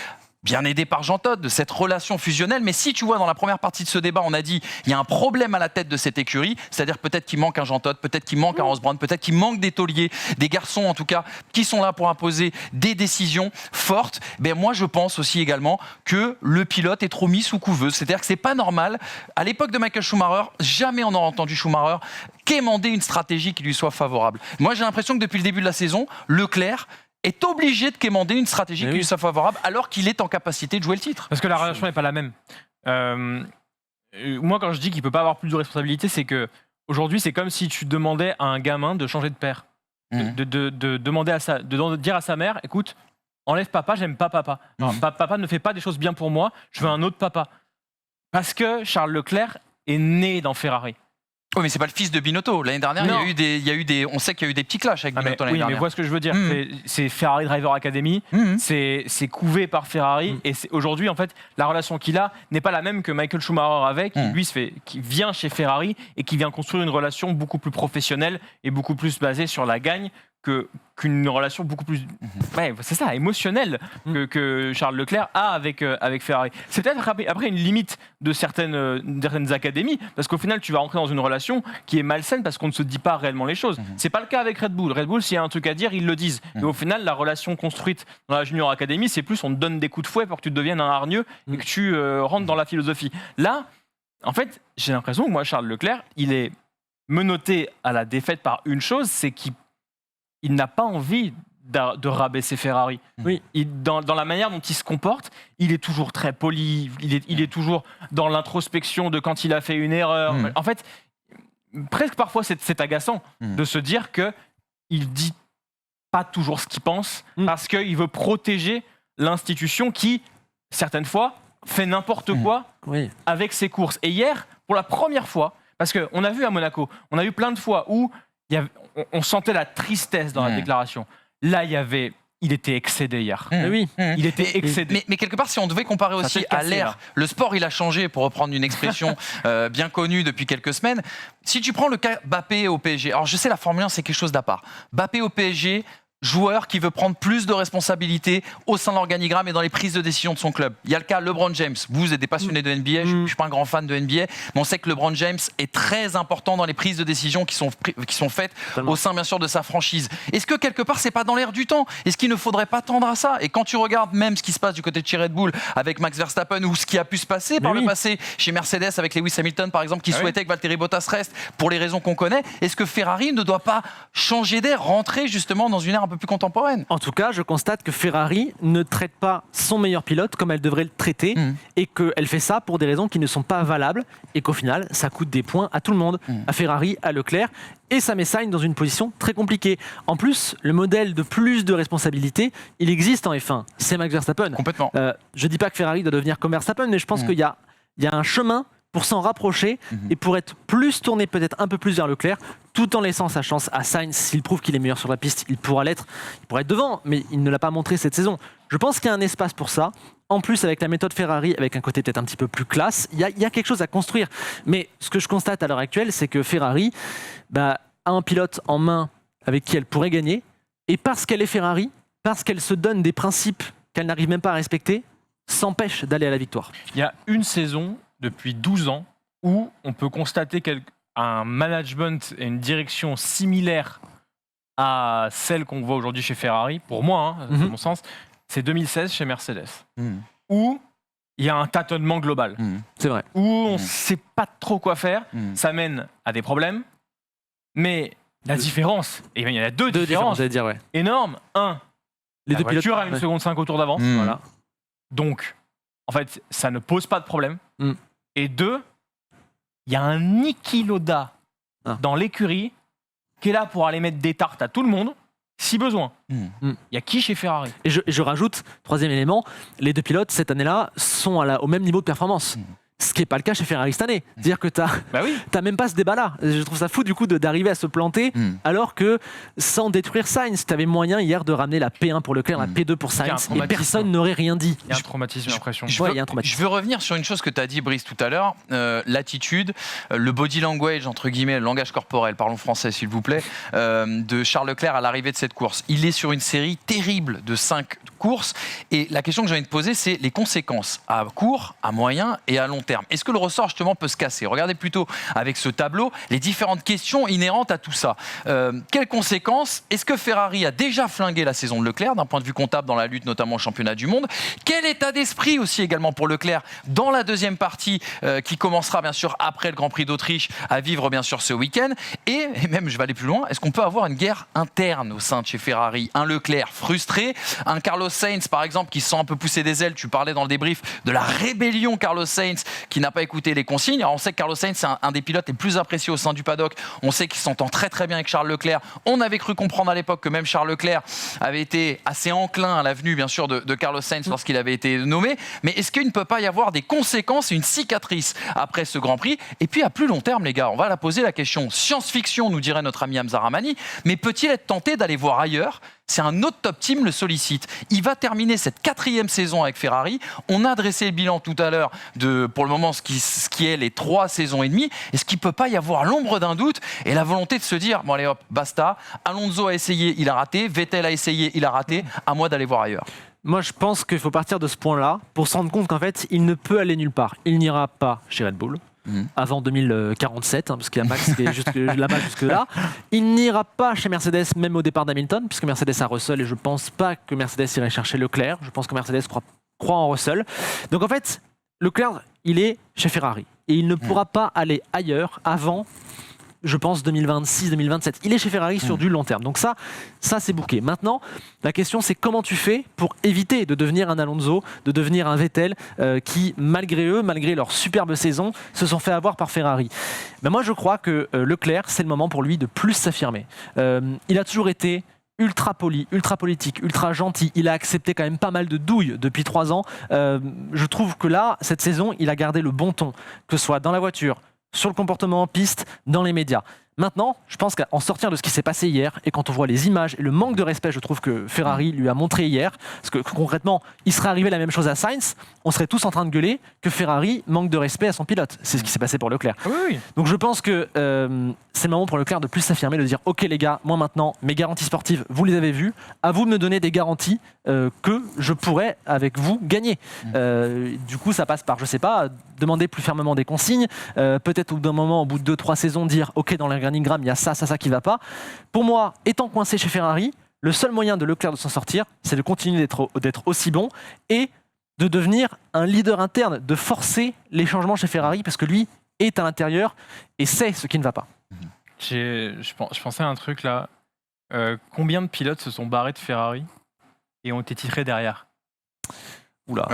Bien aidé par Jean Todt, de cette relation fusionnelle. Mais si tu vois, dans la première partie de ce débat, on a dit il y a un problème à la tête de cette écurie, c'est-à-dire peut-être qu'il manque un Jean Todt, peut-être qu'il manque un Ross Brown, peut-être qu'il manque des tauliers, des garçons en tout cas, qui sont là pour imposer des décisions fortes. Ben moi, je pense aussi également que le pilote est trop mis sous couveuse. C'est-à-dire que c'est pas normal. À l'époque de Michael Schumacher, jamais on n'aura entendu Schumacher quémander une stratégie qui lui soit favorable. Moi, j'ai l'impression que depuis le début de la saison, Leclerc est obligé de quémander une stratégie qui lui soit favorable alors qu'il est en capacité de jouer le titre. Parce que la relation n'est pas la même. Moi, quand je dis qu'il ne peut pas avoir plus de responsabilité, c'est que aujourd'hui, c'est comme si tu demandais à un gamin de changer de père. De demander de dire à sa mère, écoute, enlève papa, j'aime pas papa. Non, papa ne fait pas des choses bien pour moi, je veux un autre papa. Parce que Charles Leclerc est né dans Ferrari. Oui, mais c'est pas le fils de Binotto. L'année dernière, on sait qu'il y a eu des petits clashs avec Binotto l'année dernière. Oui, mais vois ce que je veux dire. C'est Ferrari Driver Academy, c'est couvé par Ferrari, et aujourd'hui, en fait, la relation qu'il a n'est pas la même que Michael Schumacher avait, qui vient chez Ferrari et qui vient construire une relation beaucoup plus professionnelle et beaucoup plus basée sur la gagne qu'une relation beaucoup plus c'est ça, émotionnelle que Charles Leclerc a avec Ferrari. C'est peut-être après une limite de certaines académies, parce qu'au final tu vas rentrer dans une relation qui est malsaine parce qu'on ne se dit pas réellement les choses. C'est pas le cas avec Red Bull. Red Bull, s'il y a un truc à dire, ils le disent. Et au final, la relation construite dans la Junior Academy, c'est plus on te donne des coups de fouet pour que tu deviennes un hargneux et que tu rentres dans la philosophie. Là, en fait, j'ai l'impression que moi, Charles Leclerc, il est menotté à la défaite par une chose, c'est qu'il n'a pas envie de rabaisser Ferrari. Oui. Dans la manière dont il se comporte, il est toujours très poli, il est toujours dans l'introspection de quand il a fait une erreur. En fait, presque parfois c'est agaçant de se dire qu'il dit pas toujours ce qu'il pense parce qu'il veut protéger l'institution qui, certaines fois, fait n'importe quoi avec ses courses. Et hier, pour la première fois, parce qu'on a vu à Monaco, on a eu plein de fois où on sentait la tristesse dans la déclaration. Là, il était excédé hier. Il était excédé. Mais quelque part, si on devait comparer aussi à l'ère, le sport, il a changé, pour reprendre une expression bien connue depuis quelques semaines. Si tu prends le cas Mbappé au PSG, alors je sais, la Formule 1, c'est quelque chose d'à part. Mbappé au PSG, joueur qui veut prendre plus de responsabilités au sein de l'organigramme et dans les prises de décision de son club. Il y a le cas LeBron James. Vous êtes des passionnés de NBA, je ne suis pas un grand fan de NBA, mais on sait que LeBron James est très important dans les prises de décision qui sont faites au sein, bien sûr, de sa franchise. Est-ce que, quelque part, c'est pas dans l'air du temps? Est-ce qu'il ne faudrait pas tendre à ça? Et quand tu regardes même ce qui se passe du côté de chez Red Bull avec Max Verstappen, ou ce qui a pu se passer par le passé chez Mercedes avec Lewis Hamilton, par exemple, qui souhaitait que Valtteri Bottas reste pour les raisons qu'on connaît, est-ce que Ferrari ne doit pas changer d'air, rentrer justement dans une ère un peu plus contemporaine? En tout cas, je constate que Ferrari ne traite pas son meilleur pilote comme elle devrait le traiter et qu'elle fait ça pour des raisons qui ne sont pas valables et qu'au final, ça coûte des points à tout le monde, à Ferrari, à Leclerc, et ça met Sainz dans une position très compliquée. En plus, le modèle de plus de responsabilité, il existe en F1, c'est Max Verstappen. Complètement. Je ne dis pas que Ferrari doit devenir comme Verstappen, mais je pense qu'il y a un chemin pour s'en rapprocher et pour être plus tourné peut-être un peu plus vers Leclerc, tout en laissant sa chance à Sainz. S'il prouve qu'il est meilleur sur la piste, il pourra l'être. Il pourra être devant, mais il ne l'a pas montré cette saison. Je pense qu'il y a un espace pour ça. En plus, avec la méthode Ferrari, avec un côté peut-être un petit peu plus classe, il y a quelque chose à construire. Mais ce que je constate à l'heure actuelle, c'est que Ferrari a un pilote en main avec qui elle pourrait gagner. Et parce qu'elle est Ferrari, parce qu'elle se donne des principes qu'elle n'arrive même pas à respecter, s'empêche d'aller à la victoire. Il y a une saison depuis 12 ans où on peut constater un management et une direction similaire à celle qu'on voit aujourd'hui chez Ferrari, pour moi, à mon sens, c'est 2016 chez Mercedes, où il y a un tâtonnement global, C'est vrai. où on ne sait pas trop quoi faire, ça mène à des problèmes, mais la différence, et il y en a deux différences j'allais dire, ouais. énormes. Les La deux pilotes voiture a une seconde 5 au tour d'avance, Voilà. donc en fait ça ne pose pas de problème. Et 2, il y a un Niki Lauda dans l'écurie qui est là pour aller mettre des tartes à tout le monde si besoin. Il y a qui chez Ferrari? Et je rajoute, troisième élément, les deux pilotes cette année-là sont au même niveau de performance. Ce qui n'est pas le cas chez Ferrari cette année. C'est-à-dire que tu n'as même pas ce débat-là. Je trouve ça fou du coup d'arriver à se planter alors que sans détruire Sainz, tu avais moyen hier de ramener la P1 pour Leclerc, la P2 pour Sainz et personne n'aurait rien dit. Il y a un traumatisme, j'ai l'impression. Je veux revenir sur une chose que tu as dit, Brice, tout à l'heure. L'attitude, le body language, entre guillemets, le langage corporel, parlons français s'il vous plaît, de Charles Leclerc à l'arrivée de cette course. Il est sur une série terrible de 5 courses et la question que j'ai envie de poser, c'est les conséquences à court, à moyen et à long terme. Est-ce que le ressort justement peut se casser? Regardez plutôt avec ce tableau les différentes questions inhérentes à tout ça. Quelles conséquences? Est-ce que Ferrari a déjà flingué la saison de Leclerc d'un point de vue comptable dans la lutte notamment au championnat du monde? Quel état d'esprit aussi également pour Leclerc dans la deuxième partie qui commencera bien sûr après le Grand Prix d'Autriche à vivre bien sûr ce week-end? Et même je vais aller plus loin, est-ce qu'on peut avoir une guerre interne au sein de chez Ferrari? Un Leclerc frustré, un Carlos Sainz par exemple qui se sent un peu pousser des ailes. Tu parlais dans le débrief de la rébellion Carlos Sainz qui n'a pas écouté les consignes. Alors on sait que Carlos Sainz c'est un des pilotes les plus appréciés au sein du paddock. On sait qu'il s'entend très très bien avec Charles Leclerc. On avait cru comprendre à l'époque que même Charles Leclerc avait été assez enclin à l'avenue bien sûr de Carlos Sainz lorsqu'il avait été nommé. Mais est-ce qu'il ne peut pas y avoir des conséquences et une cicatrice après ce Grand Prix? Et puis à plus long terme les gars, on va la poser la question science-fiction nous dirait notre ami Hamza Rahmani, mais peut-il être tenté d'aller voir ailleurs? C'est un autre top team le sollicite. Il va terminer cette 4e saison avec Ferrari. On a dressé le bilan tout à l'heure de, pour le moment, ce qui est les 3 saisons et demie. Est-ce qu'il ne peut pas y avoir l'ombre d'un doute et la volonté de se dire, bon allez hop, basta. Alonso a essayé, il a raté. Vettel a essayé, il a raté. À moi d'aller voir ailleurs. Moi, je pense qu'il faut partir de ce point-là pour se rendre compte qu'en fait, il ne peut aller nulle part. Il n'ira pas chez Red Bull. Avant 2047, parce qu'il y a Max qui est juste là-bas jusque-là. Il n'ira pas chez Mercedes, même au départ d'Hamilton, puisque Mercedes a Russell et je ne pense pas que Mercedes irait chercher Leclerc. Je pense que Mercedes croit en Russell. Donc en fait, Leclerc, il est chez Ferrari et il ne pourra pas aller ailleurs avant, je pense, 2026-2027. Il est chez Ferrari sur du long terme. Donc ça c'est bouqué. Maintenant, la question, c'est comment tu fais pour éviter de devenir un Alonso, de devenir un Vettel qui, malgré eux, malgré leur superbe saison, se sont fait avoir par Ferrari. Ben moi, je crois que Leclerc, c'est le moment pour lui de plus s'affirmer. Il a toujours été ultra poli, ultra politique, ultra gentil. Il a accepté quand même pas mal de douilles depuis 3 ans. Je trouve que là, cette saison, il a gardé le bon ton, que ce soit dans la voiture, sur le comportement en piste, dans les médias. Maintenant, je pense qu'en sortir de ce qui s'est passé hier, et quand on voit les images et le manque de respect, je trouve que Ferrari lui a montré hier, parce que concrètement, il serait arrivé la même chose à Sainz, on serait tous en train de gueuler que Ferrari manque de respect à son pilote. C'est ce qui s'est passé pour Leclerc. Oui. Donc je pense que c'est le moment pour Leclerc de plus s'affirmer, de dire « Ok les gars, moi maintenant, mes garanties sportives, vous les avez vues, à vous de me donner des garanties que je pourrais, avec vous, gagner. » Du coup, ça passe par, je sais pas, demander plus fermement des consignes, peut-être au bout d'un moment, au bout de 2-3 saisons, dire « Ok, dans l'organigramme, il y a ça qui va pas. » Pour moi, étant coincé chez Ferrari, le seul moyen de Leclerc de s'en sortir, c'est de continuer d'être aussi bon et de devenir un leader interne, de forcer les changements chez Ferrari, parce que lui est à l'intérieur et sait ce qui ne va pas. Je pensais à un truc là. Combien de pilotes se sont barrés de Ferrari et ont été titrés derrière? Oula.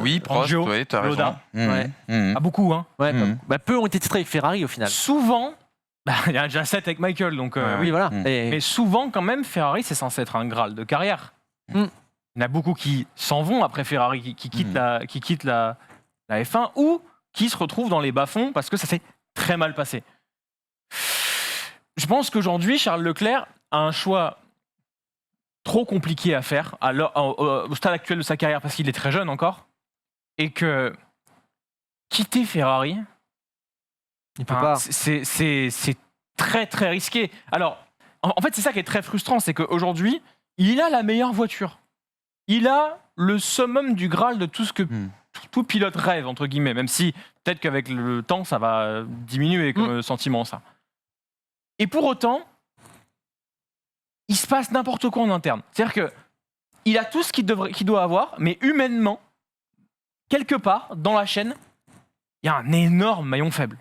Oui, Prost, Fangio, oui, t'as raison. Lauda. Ouais. Ah, beaucoup, hein. Ouais, peu ont été titrés avec Ferrari au final. Souvent, il y a déjà 7 avec Michael, donc. Oui, voilà. Mais souvent, quand même, Ferrari, c'est censé être un Graal de carrière. Il y en a beaucoup qui s'en vont après Ferrari, qui quittent la F1 ou qui se retrouvent dans les bas-fonds parce que ça s'est très mal passé. Je pense qu'aujourd'hui, Charles Leclerc a un choix trop compliqué à faire au stade actuel de sa carrière parce qu'il est très jeune encore et que quitter Ferrari, Il peut pas. c'est très très risqué. Alors, en fait, c'est ça qui est très frustrant, c'est qu'aujourd'hui, il a la meilleure voiture. Il a le summum du Graal de tout ce que tout pilote rêve, entre guillemets, même si peut-être qu'avec le temps, ça va diminuer comme sentiment, ça. Et pour autant, il se passe n'importe quoi en interne. C'est-à-dire qu'il a tout ce qu'il doit avoir, mais humainement, quelque part, dans la chaîne, il y a un énorme maillon faible.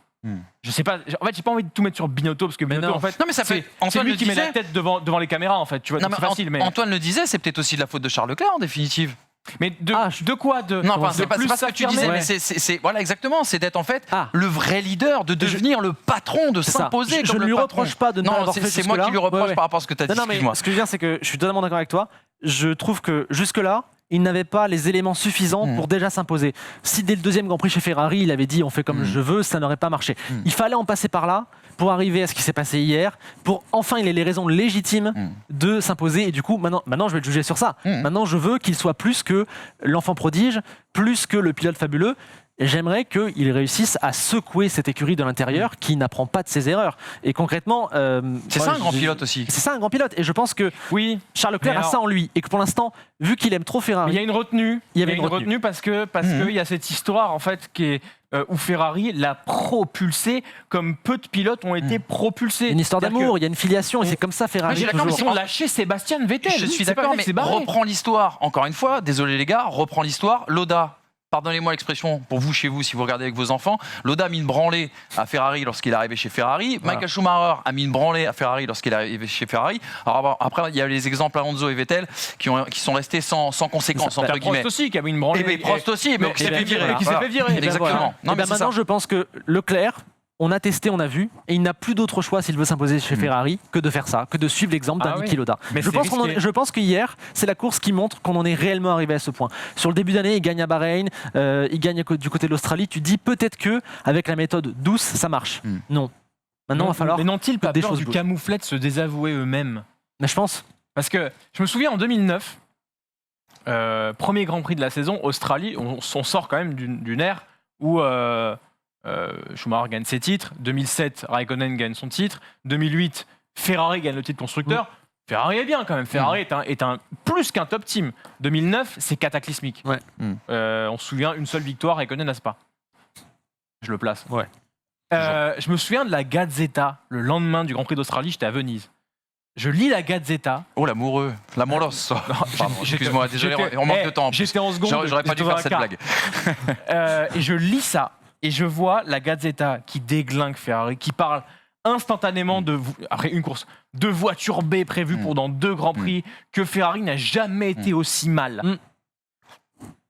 Je sais pas, en fait, j'ai pas envie de tout mettre sur Binotto parce que Binotto, en fait, Non, mais ça c'est fait. Antoine lui le qui met disait. la tête devant les caméras, en fait. Tu vois, Non, donc mais c'est facile, mais Antoine le disait, c'est peut-être aussi de la faute de Charles Leclerc en définitive. de quoi de Non, enfin, de c'est pas plus ce que tu s'affirmer. disais, mais c'est voilà exactement, c'est d'être en fait Ah. le vrai leader, de devenir le patron, de C'est ça. s'imposer. Je comme ne le lui patron. reproche pas de ne pas Non, avoir fait c'est moi jusque-là. qui lui reproche Ouais, ouais. par rapport à ce que tu as dit. Non, mais Excuse-moi. ce que je veux dire, c'est que je suis totalement d'accord avec toi. Je trouve que jusque-là, il n'avait pas les éléments suffisants pour déjà s'imposer. Si dès le deuxième Grand Prix chez Ferrari, il avait dit on fait comme je veux, ça n'aurait pas marché. Il fallait en passer par là pour arriver à ce qui s'est passé hier, pour enfin il ait les raisons légitimes de s'imposer. Et du coup, maintenant je vais le juger sur ça. Maintenant, je veux qu'il soit plus que l'enfant prodige, plus que le pilote fabuleux. Et j'aimerais qu'il réussisse à secouer cette écurie de l'intérieur qui n'apprend pas de ses erreurs. Et concrètement... C'est ça un grand pilote aussi. C'est ça un grand pilote. Et je pense que Oui, Charles Leclerc Mais a ça en lui. Et que pour l'instant, vu qu'il aime trop mais Ferrari... il y a une retenue. Il y avait une retenue. parce que il y a cette histoire en fait qui est où Ferrari l'a propulsé comme peu de pilotes ont été propulsés. Il y a une histoire C'est-à-dire d'amour, il y a une filiation, et c'est comme ça Ferrari. Moi, j'ai d'accord, mais toujours. Ils ont lâché Sébastien Vettel. Je suis C'est pas d'accord, vrai mais que c'est barré. reprends l'histoire. Encore une fois, désolé les gars, reprends l'histoire. Loda, pardonnez-moi l'expression pour vous chez vous si vous regardez avec vos enfants. Loda a mis une branlée à Ferrari lorsqu'il est arrivé chez Ferrari. Voilà. Michael Schumacher a mis une branlée à Ferrari lorsqu'il est arrivé chez Ferrari. Alors après, il y a les exemples Alonso et Vettel qui sont restés sans conséquences entre T'as guillemets. Prost aussi qui avait une branlée. Et bien Prost aussi, mais qui qui s'est s'est fait virer. qui s'est Voilà. fait virer. Exactement. Voilà. Non, Et mais ben c'est maintenant, ça. je pense que Leclerc, on a testé, on a vu, et il n'a plus d'autre choix s'il veut s'imposer chez Ferrari que de faire ça, que de suivre l'exemple d'un Ah Niki oui. Lauda. Mais Je c'est pense, risqué. je pense que hier, c'est la course qui montre qu'on en est réellement arrivé à ce point. Sur le début d'année, il gagne à Bahreïn, il gagne du côté de l'Australie. Tu dis peut-être que avec la méthode douce, ça marche. Non. Maintenant, il va falloir. Mais n'ont-ils pas des peur choses du bougent. camouflet de se désavouer eux-mêmes? Mais je pense. Parce que je me souviens en 2009, premier Grand Prix de la saison, Australie, on sort quand même d'une ère où Schumacher gagne ses titres, 2007, Raikkonen gagne son titre, 2008, Ferrari gagne le titre constructeur. Ferrari est bien quand même, Ferrari est un plus qu'un top team. 2009, c'est cataclysmique. Ouais. On se souvient, une seule victoire, Raikkonen à Spa. Je le place. Ouais. Je me souviens de la Gazzetta, le lendemain du Grand Prix d'Australie, j'étais à Venise. Je lis la Gazzetta. Oh l'amoureux, l'amouros. Pardon, J'étais- excuse-moi, désolé, j'étais- on manque de temps. J'étais en seconde. J'aurais pas dû j'étais dans faire la cette carte. blague. Et je lis ça et je vois la Gazzetta qui déglingue Ferrari, qui parle instantanément après une course de voiture B prévue pour dans 2 Grands Prix, que Ferrari n'a jamais été aussi mal.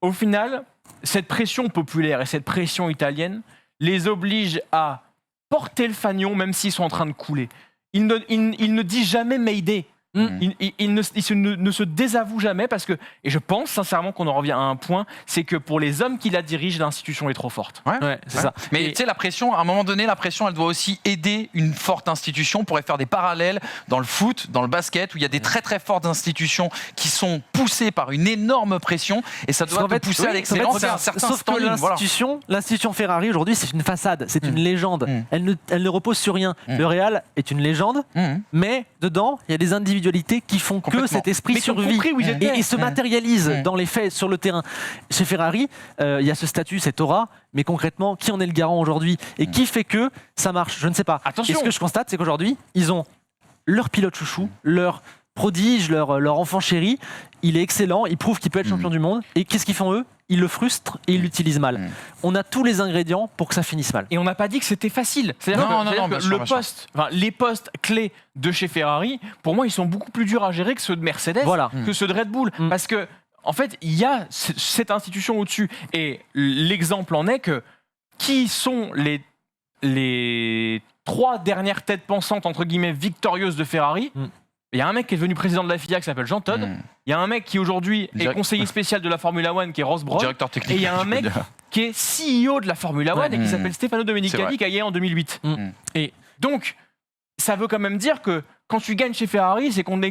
Au final, cette pression populaire et cette pression italienne les oblige à porter le fanion même s'ils sont en train de couler. Ils ne disent jamais Mayday. Ils ne se désavouent jamais parce que, et je pense sincèrement qu'on en revient à un point, c'est que pour les hommes qui la dirigent, l'institution est trop forte. Ouais, c'est ça. Mais Et- tu sais, la pression, à un moment donné, la pression, elle doit aussi aider une forte institution. On pourrait faire des parallèles dans le foot, dans le basket, où il y a des très très fortes institutions qui sont poussées par une énorme pression, et ça doit Parce qu'en te pousser à l'excellence et à un certain sauf que standing. Voilà. l'institution Ferrari aujourd'hui, c'est une façade, c'est une légende. Elle ne repose sur rien. Le Real est une légende, mais dedans, il y a des individualités qui font que Complètement. cet esprit Mais qui ont survit compris où ils étaient. et se matérialise dans les faits sur le terrain. Chez Ferrari, il y a ce statut, cette aura, mais concrètement, qui en est le garant aujourd'hui et qui fait que ça marche? Je ne sais pas. Attention. Et ce que je constate, c'est qu'aujourd'hui, ils ont leur pilote chouchou, leur prodige, leur enfant chéri. Il est excellent, il prouve qu'il peut être champion du monde. Et qu'est-ce qu'ils font eux? Ils le frustrent et ils l'utilisent mal. On a tous les ingrédients pour que ça finisse mal. Et on n'a pas dit que c'était facile. C'est-à-dire Non, que, non, c'est-à-dire non, que bien sûr, le bien sûr. poste, les postes clés de chez Ferrari, pour moi, ils sont beaucoup plus durs à gérer que ceux de Mercedes, Voilà. que ceux de Red Bull. Parce que, en fait, il y a cette institution au-dessus. Et l'exemple en est que qui sont les 3 dernières têtes pensantes, entre guillemets, victorieuses de Ferrari? Il y a un mec qui est devenu président de la FIA qui s'appelle Jean Todt. Il y a un mec qui aujourd'hui est conseiller spécial de la Formula One qui est Ross Brawn. Directeur technique. Et il y a un mec qui est CEO de la Formula One et qui s'appelle Stefano Domenicali qui a gagné en 2008. Et donc, ça veut quand même dire que quand tu gagnes chez Ferrari, c'est qu'on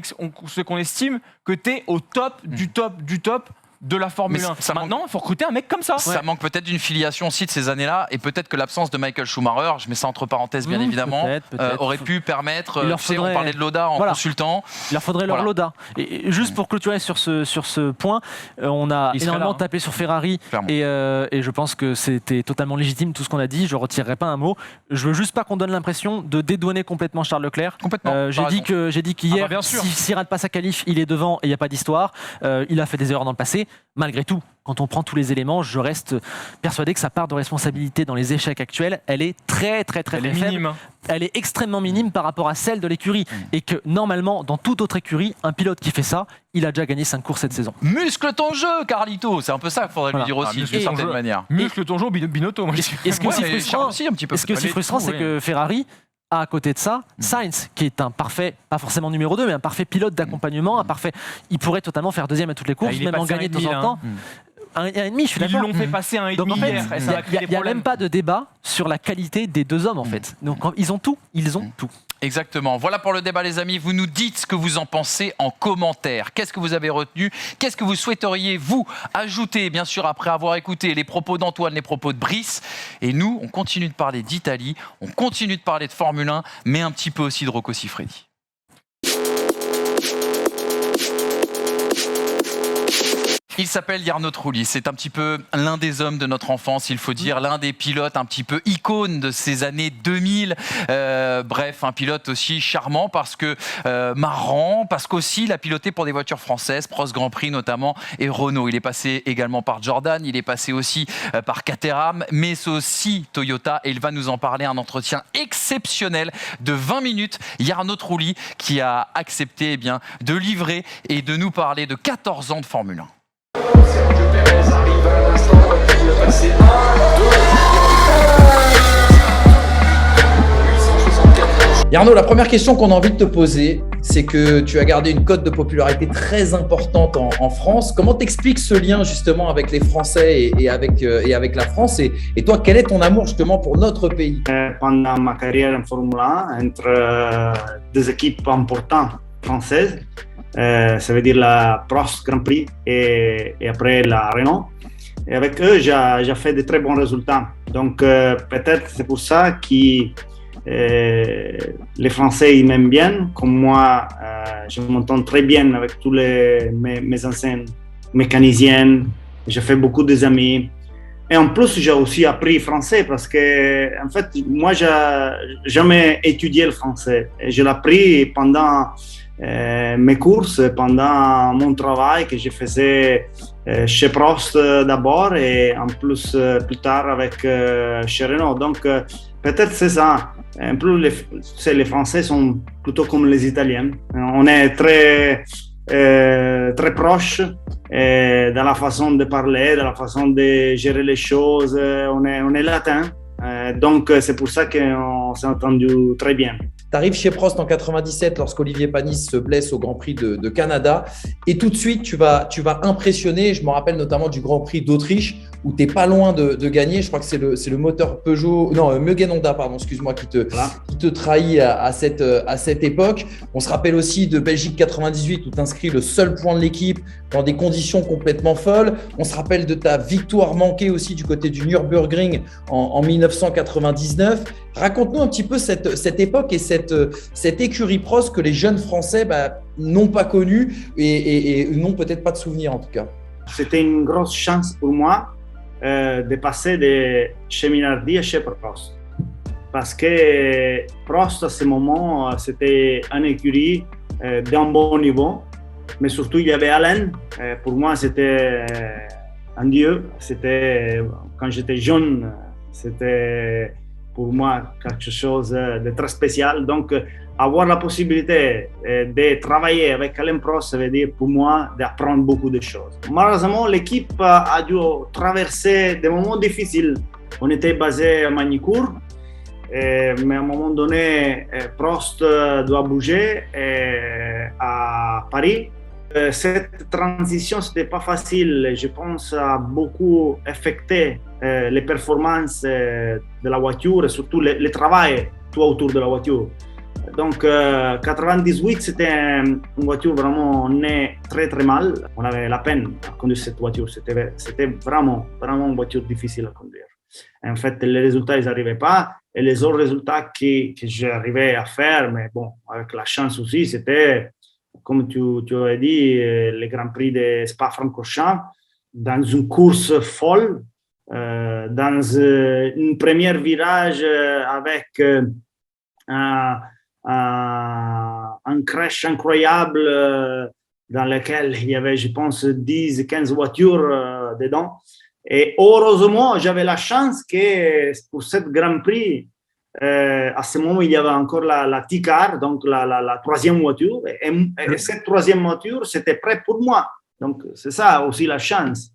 estime que tu es au top du top du top de la Formule 1. Maintenant, il faut recruter un mec comme ça. Ça manque peut-être d'une filiation aussi de ces années-là, et peut-être que l'absence de Michael Schumacher, je mets ça entre parenthèses bien évidemment, peut-être. aurait pu permettre, faudrait... on parlait de Lauda en consultant. Il leur faudrait leur Lauda. Et juste pour clôturer sur ce point, on a énormément tapé sur Ferrari, et je pense que c'était totalement légitime tout ce qu'on a dit, je ne retirerai pas un mot. Je veux juste pas qu'on donne l'impression de dédouaner complètement Charles Leclerc. Complètement. J'ai dit qu'hier, s'il rate pas sa qualif, il est devant et il n'y a pas d'histoire. Il a fait des erreurs dans le passé. Malgré tout, quand on prend tous les éléments, je reste persuadé que sa part de responsabilité dans les échecs actuels, elle est très faible. Minime. Elle est extrêmement minime par rapport à celle de l'écurie. Et que normalement, dans toute autre écurie, un pilote qui fait ça, il a déjà gagné 5 courses cette saison. Muscle ton jeu, Carlito. C'est un peu ça qu'il faudrait lui dire aussi, d'une certaine manière. Muscle ton jeu, Binotto. Et ce qui est aussi frustrant, c'est que Ferrari a à côté de ça Sainz, qui est un parfait, pas forcément numéro 2, mais un parfait pilote d'accompagnement, il pourrait totalement faire deuxième à toutes les courses, même en gagner de temps en temps. 1,5, je suis d'accord. Ils l'ont fait passer 1,5 Donc en fait, hier. il n'y a même pas de débat sur la qualité des deux hommes en fait. Donc ils ont tout. Exactement. Voilà pour le débat, les amis. Vous nous dites ce que vous en pensez en commentaire. Qu'est-ce que vous avez retenu? Qu'est-ce que vous souhaiteriez, vous, ajouter, bien sûr, après avoir écouté les propos d'Antoine, les propos de Brice? Et nous, on continue de parler d'Italie, on continue de parler de Formule 1, mais un petit peu aussi de Rocco Siffredi. Il s'appelle Jarno Trulli, c'est un petit peu l'un des hommes de notre enfance, il faut dire, l'un des pilotes un petit peu icônes de ces années 2000. Bref, un pilote aussi charmant parce que marrant, parce qu'aussi il a piloté pour des voitures françaises, Prost Grand Prix notamment, et Renault. Il est passé également par Jordan, il est passé aussi par Caterham, mais c'est aussi Toyota, et il va nous en parler, un entretien exceptionnel de 20 minutes. Jarno Trulli qui a accepté de livrer et de nous parler de 14 ans de Formule 1. Jarno, la première question qu'on a envie de te poser, c'est que tu as gardé une cote de popularité très importante en France. Comment t'expliques ce lien justement avec les Français et avec la France et toi, quel est ton amour justement pour notre pays? Pendant ma carrière en Formule 1, entre deux équipes importantes françaises, ça veut dire la Prost Grand Prix et après la Renault. Et avec eux, j'ai fait de très bons résultats. Donc peut-être c'est pour ça que les Français ils m'aiment bien. Comme moi, je m'entends très bien avec tous mes anciens mécaniciens. J'ai fait beaucoup d'amis. Et en plus, j'ai aussi appris français parce que, en fait, moi, j'ai jamais étudié le français. Je l'ai appris pendant mes courses, pendant mon travail que je faisais chez Prost d'abord et en plus tard avec chez Renault. Donc peut-être c'est ça. Un peu les Français sont plutôt comme les Italiens. On est très proches dans la façon de parler, dans la façon de gérer les choses. On est latin. Donc c'est pour ça qu'on s'est entendu très bien. Tu arrives chez Prost en 97 lorsqu'Olivier Panis se blesse au Grand Prix de Canada et tout de suite tu vas impressionner. Je me rappelle notamment du Grand Prix d'Autriche où tu n'es pas loin de gagner. Je crois que c'est le moteur Mugen Honda, excuse-moi, qui te trahit à cette époque. On se rappelle aussi de Belgique 98 où tu inscris le seul point de l'équipe dans des conditions complètement folles. On se rappelle de ta victoire manquée aussi du côté du Nürburgring en 1999. Raconte-nous un petit peu cette époque et cette écurie Prost que les jeunes Français n'ont pas connue et n'ont peut-être pas de souvenirs en tout cas. C'était une grosse chance pour moi de passer de chez Minardi à chez Prost. Parce que Prost, à ce moment, c'était une écurie d'un bon niveau. Mais surtout, il y avait Alain. Pour moi, c'était un dieu. Quand j'étais jeune, c'était pour moi quelque chose de très spécial. Donc, avoir la possibilité de travailler avec Alain Prost, ça veut dire pour moi d'apprendre beaucoup de choses. Malheureusement, l'équipe a dû traverser des moments difficiles. On était basé à Magny-Cours Mais à un moment donné, Prost doit bouger à Paris. Cette transition, ce n'était pas facile. Je pense a beaucoup affecté les performances de la voiture et surtout le travail tout autour de la voiture. Donc, 98, c'était une voiture vraiment née très très mal. On avait la peine à conduire cette voiture. C'était vraiment une voiture difficile à conduire. Et en fait, les résultats, ils n'arrivaient pas. Et les autres résultats que j'arrivais à faire, mais bon, avec la chance aussi, c'était, comme tu avais dit, le Grand Prix de Spa-Francorchamps, dans une course folle, dans un premier virage avec un crash incroyable dans lequel il y avait, je pense, 10-15 voitures dedans. Et heureusement, j'avais la chance que pour cette Grand Prix, à ce moment, il y avait encore la T-Car, donc la troisième voiture. Et cette troisième voiture, c'était prêt pour moi. Donc, c'est ça aussi la chance.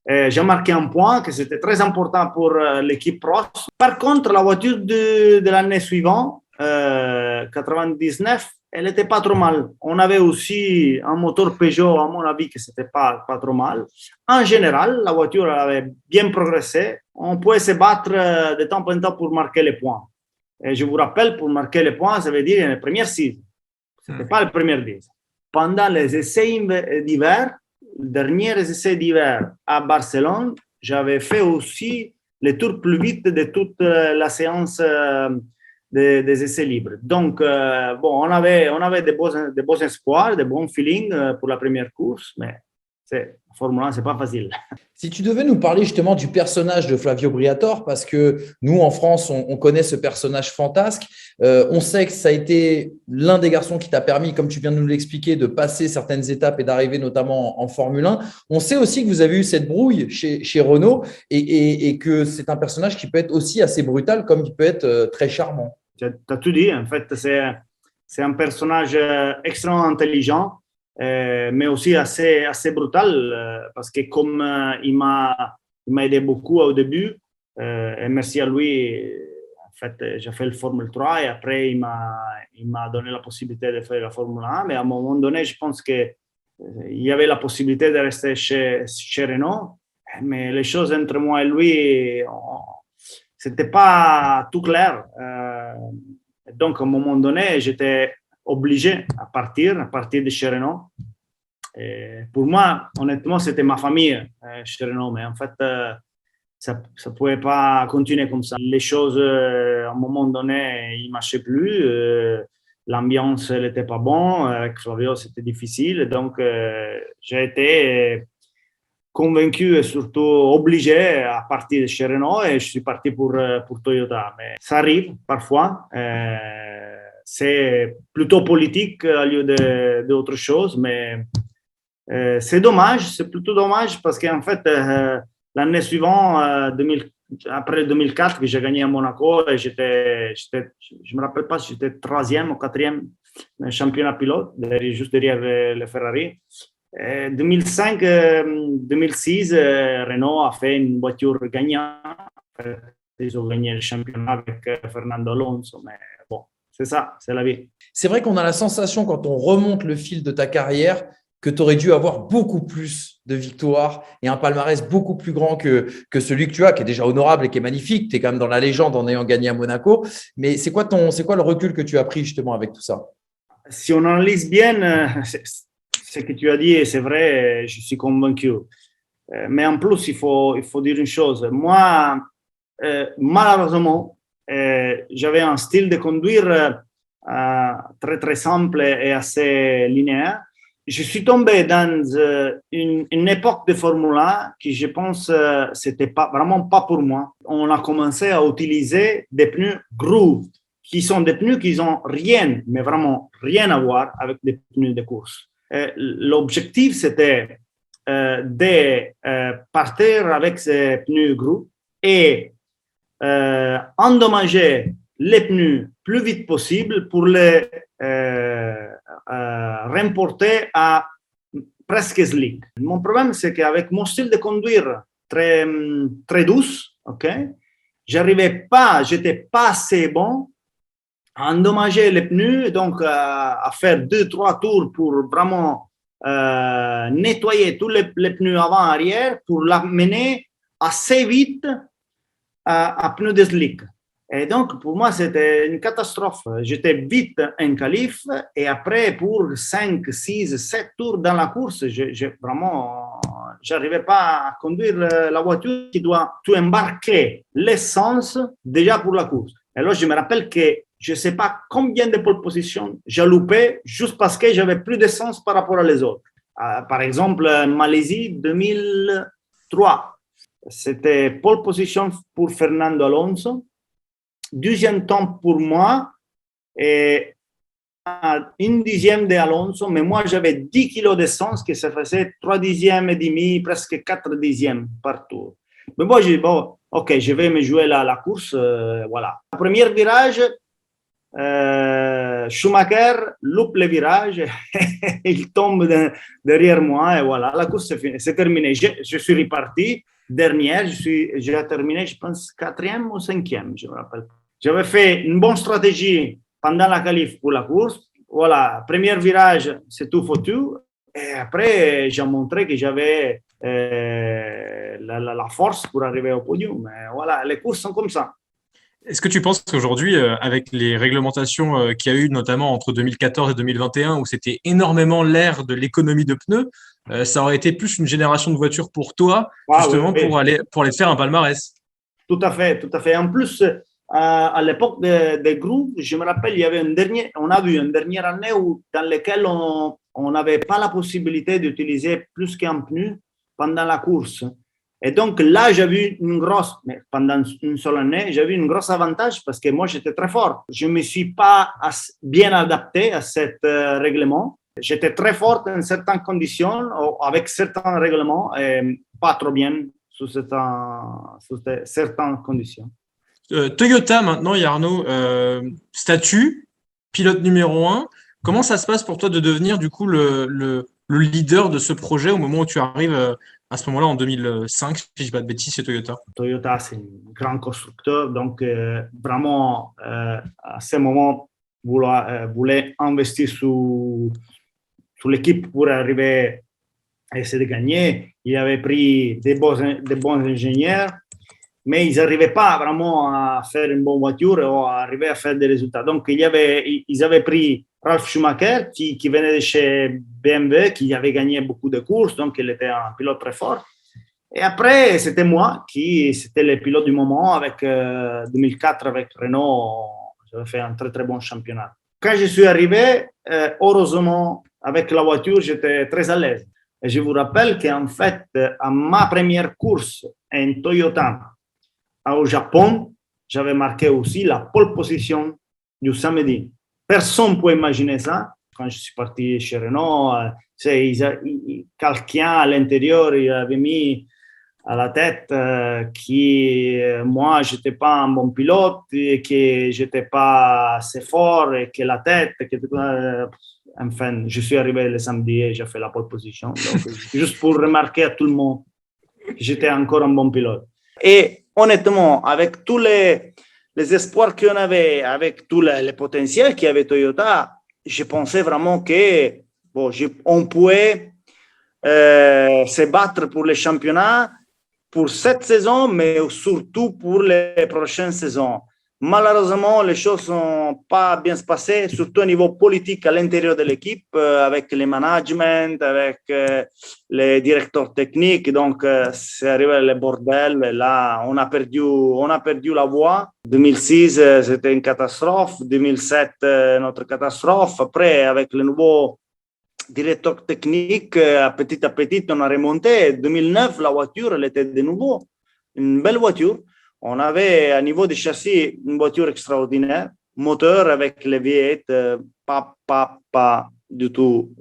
J'ai marqué un point que c'était très important pour l'équipe Prost. Par contre, la voiture de l'année suivante, 99, elle n'était pas trop mal. On avait aussi un moteur Peugeot, à mon avis, que c'était pas trop mal. En général, la voiture avait bien progressé. On pouvait se battre de temps en temps pour marquer les points. Et je vous rappelle, pour marquer les points, ça veut dire les premières 6. Ce n'était pas les premières 10. Pendant les essais d'hiver, les derniers essais d'hiver à Barcelone, j'avais fait aussi les tours plus vite de toute la séance des essais libres. Donc, bon, on avait des beaux espoirs, des bons feelings pour la première course, mais la Formule 1, ce n'est pas facile. Si tu devais nous parler justement du personnage de Flavio Briatore, parce que nous, en France, on connaît ce personnage fantasque. On sait que ça a été l'un des garçons qui t'a permis, comme tu viens de nous l'expliquer, de passer certaines étapes et d'arriver notamment en Formule 1. On sait aussi que vous avez eu cette brouille chez Renault et que c'est un personnage qui peut être aussi assez brutal comme il peut être très charmant. Tu as tout dit. En fait, c'est un personnage extrêmement intelligent, mais aussi assez brutal, parce que comme il m'a aidé beaucoup au début, et merci à lui, en fait, j'ai fait le Formule 3 et après, il m'a donné la possibilité de faire la Formule 1, mais à un moment donné, je pense qu'il y avait la possibilité de rester chez Renault, mais les choses entre moi et lui, c'était pas tout clair. Donc, à un moment donné, j'étais obligé à partir de chez Renault. Et pour moi, honnêtement, c'était ma famille chez Renault, mais en fait, ça ne pouvait pas continuer comme ça. Les choses, à un moment donné, ils ne marchaient plus. L'ambiance, elle n'était pas bonne. Avec Flavio, c'était difficile. Donc, j'ai été convaincu et surtout obligé à partir de chez Renault et je suis parti pour Toyota. Mais ça arrive parfois. C'est plutôt politique au lieu d'autre chose, mais c'est dommage. C'est plutôt dommage parce qu'en fait, l'année suivante, après 2004, que j'ai gagné à Monaco, et je ne me rappelle pas si j'étais 3e ou 4e championnat pilote, juste derrière le Ferrari. 2005-2006, Renault a fait une voiture gagnante. Ils ont gagné le championnat avec Fernando Alonso, mais bon, c'est ça, c'est la vie. C'est vrai qu'on a la sensation, quand on remonte le fil de ta carrière, que tu aurais dû avoir beaucoup plus de victoires et un palmarès beaucoup plus grand que celui que tu as, qui est déjà honorable et qui est magnifique. Tu es quand même dans la légende en ayant gagné à Monaco. Mais c'est quoi le recul que tu as pris justement avec tout ça? Si on analyse bien ce que tu as dit, et c'est vrai, je suis convaincu. Mais en plus, il faut dire une chose. Moi, malheureusement, j'avais un style de conduire très, très simple et assez linéaire. Je suis tombé dans une époque de Formule 1 qui, je pense, c'était vraiment pas pour moi. On a commencé à utiliser des pneus groove, qui sont des pneus qui n'ont rien, mais vraiment rien à voir avec des pneus de course. L'objectif, c'était de partir avec ces pneus groove et endommager les pneus plus vite possible pour les remporter à presque slick. Mon problème, c'est qu'avec mon style de conduire très, très douce, okay, j'étais pas assez bon à endommager les pneus, donc à faire 2-3 tours pour vraiment nettoyer tous les pneus avant-arrière pour l'amener assez vite à pneus de slick. Et donc, pour moi, c'était une catastrophe. J'étais vite en qualif et après, pour 5, 6, 7 tours dans la course, j'arrivais pas à conduire la voiture qui doit tout embarquer l'essence déjà pour la course. Et alors, je me rappelle que je ne sais pas combien de pole position j'ai loupé juste parce que j'avais plus d'essence par rapport à les autres. Par exemple, Malaisie 2003, c'était pole position pour Fernando Alonso. Deuxième temps pour moi et une dixième d'Alonso, mais moi j'avais 10 kilos d'essence que ça faisait 3 dixièmes et demi, presque 4 dixièmes par tour. Mais moi j'ai dit, bon, ok, je vais me jouer la course, voilà. Le premier virage, Schumacher loupe le virage, il tombe derrière moi et voilà, la course c'est terminé. Je suis reparti, dernière, j'ai terminé, je pense, 4e ou 5e, je me rappelle. J'avais fait une bonne stratégie pendant la qualif pour la course. Voilà, premier virage, c'est tout foutu. Et après, j'ai montré que j'avais la force pour arriver au podium. Mais voilà, les courses sont comme ça. Est-ce que tu penses qu'aujourd'hui, avec les réglementations qu'il y a eu, notamment entre 2014 et 2021, où c'était énormément l'ère de l'économie de pneus, ça aurait été plus une génération de voitures pour toi, justement, oui. pour aller te faire un palmarès? Tout à fait, tout à fait. En plus, à l'époque des groupes, je me rappelle, il y avait on a vu une dernière année dans laquelle on n'avait pas la possibilité d'utiliser plus qu'un pneu pendant la course. Et donc là, j'ai vu pendant une seule année, j'ai vu un gros avantage parce que moi, j'étais très fort. Je ne me suis pas bien adapté à ce règlement. J'étais très fort dans certaines conditions, avec certains règlements, et pas trop bien sous certaines conditions. Toyota, maintenant, Jarno, statut, pilote numéro 1. Comment ça se passe pour toi de devenir du coup le leader de ce projet au moment où tu arrives à ce moment-là en 2005, si je ne dis pas de bêtises, chez Toyota? Toyota, c'est un grand constructeur. Donc, vraiment, à ce moment, voulait investir sur l'équipe pour arriver à essayer de gagner. Il avait pris des bons ingénieurs, mais ils n'arrivaient pas vraiment à faire une bonne voiture ou à arriver à faire des résultats. Donc, ils avaient pris Ralf Schumacher, qui venait de chez BMW, qui avait gagné beaucoup de courses, donc il était un pilote très fort. Et après, c'était moi c'était le pilote du moment. Avec 2004, avec Renault, j'avais fait un très, très bon championnat. Quand je suis arrivé, heureusement, avec la voiture, j'étais très à l'aise. Et je vous rappelle qu'en fait, à ma première course en Toyota au Japon, j'avais marqué aussi la pole position du samedi. Personne ne pouvait imaginer ça. Quand je suis parti chez Renault, quelqu'un à l'intérieur, il avait mis à la tête que moi, je n'étais pas un bon pilote, et que je n'étais pas assez fort, et que la tête... enfin, je suis arrivé le samedi et j'ai fait la pole position. Donc, juste pour remarquer à tout le monde que j'étais encore un bon pilote. Et honnêtement, avec tous les espoirs qu'on avait, avec tout le potentiel qu'il y avait Toyota, je pensais vraiment on pouvait se battre pour les championnats pour cette saison, mais surtout pour les prochaines saisons. Malheureusement, les choses ne sont pas bien se passer, surtout au niveau politique à l'intérieur de l'équipe, avec les management, avec les directeurs techniques. Donc, c'est arrivé le bordel. Et là, on a perdu la voie. 2006, c'était une catastrophe. 2007, notre catastrophe. Après, avec le nouveau directeur technique, petit à petit, on a remonté. 2009, la voiture, elle était de nouveau une belle voiture. On avait, à niveau des châssis, une voiture extraordinaire, moteur avec les V8, pas du tout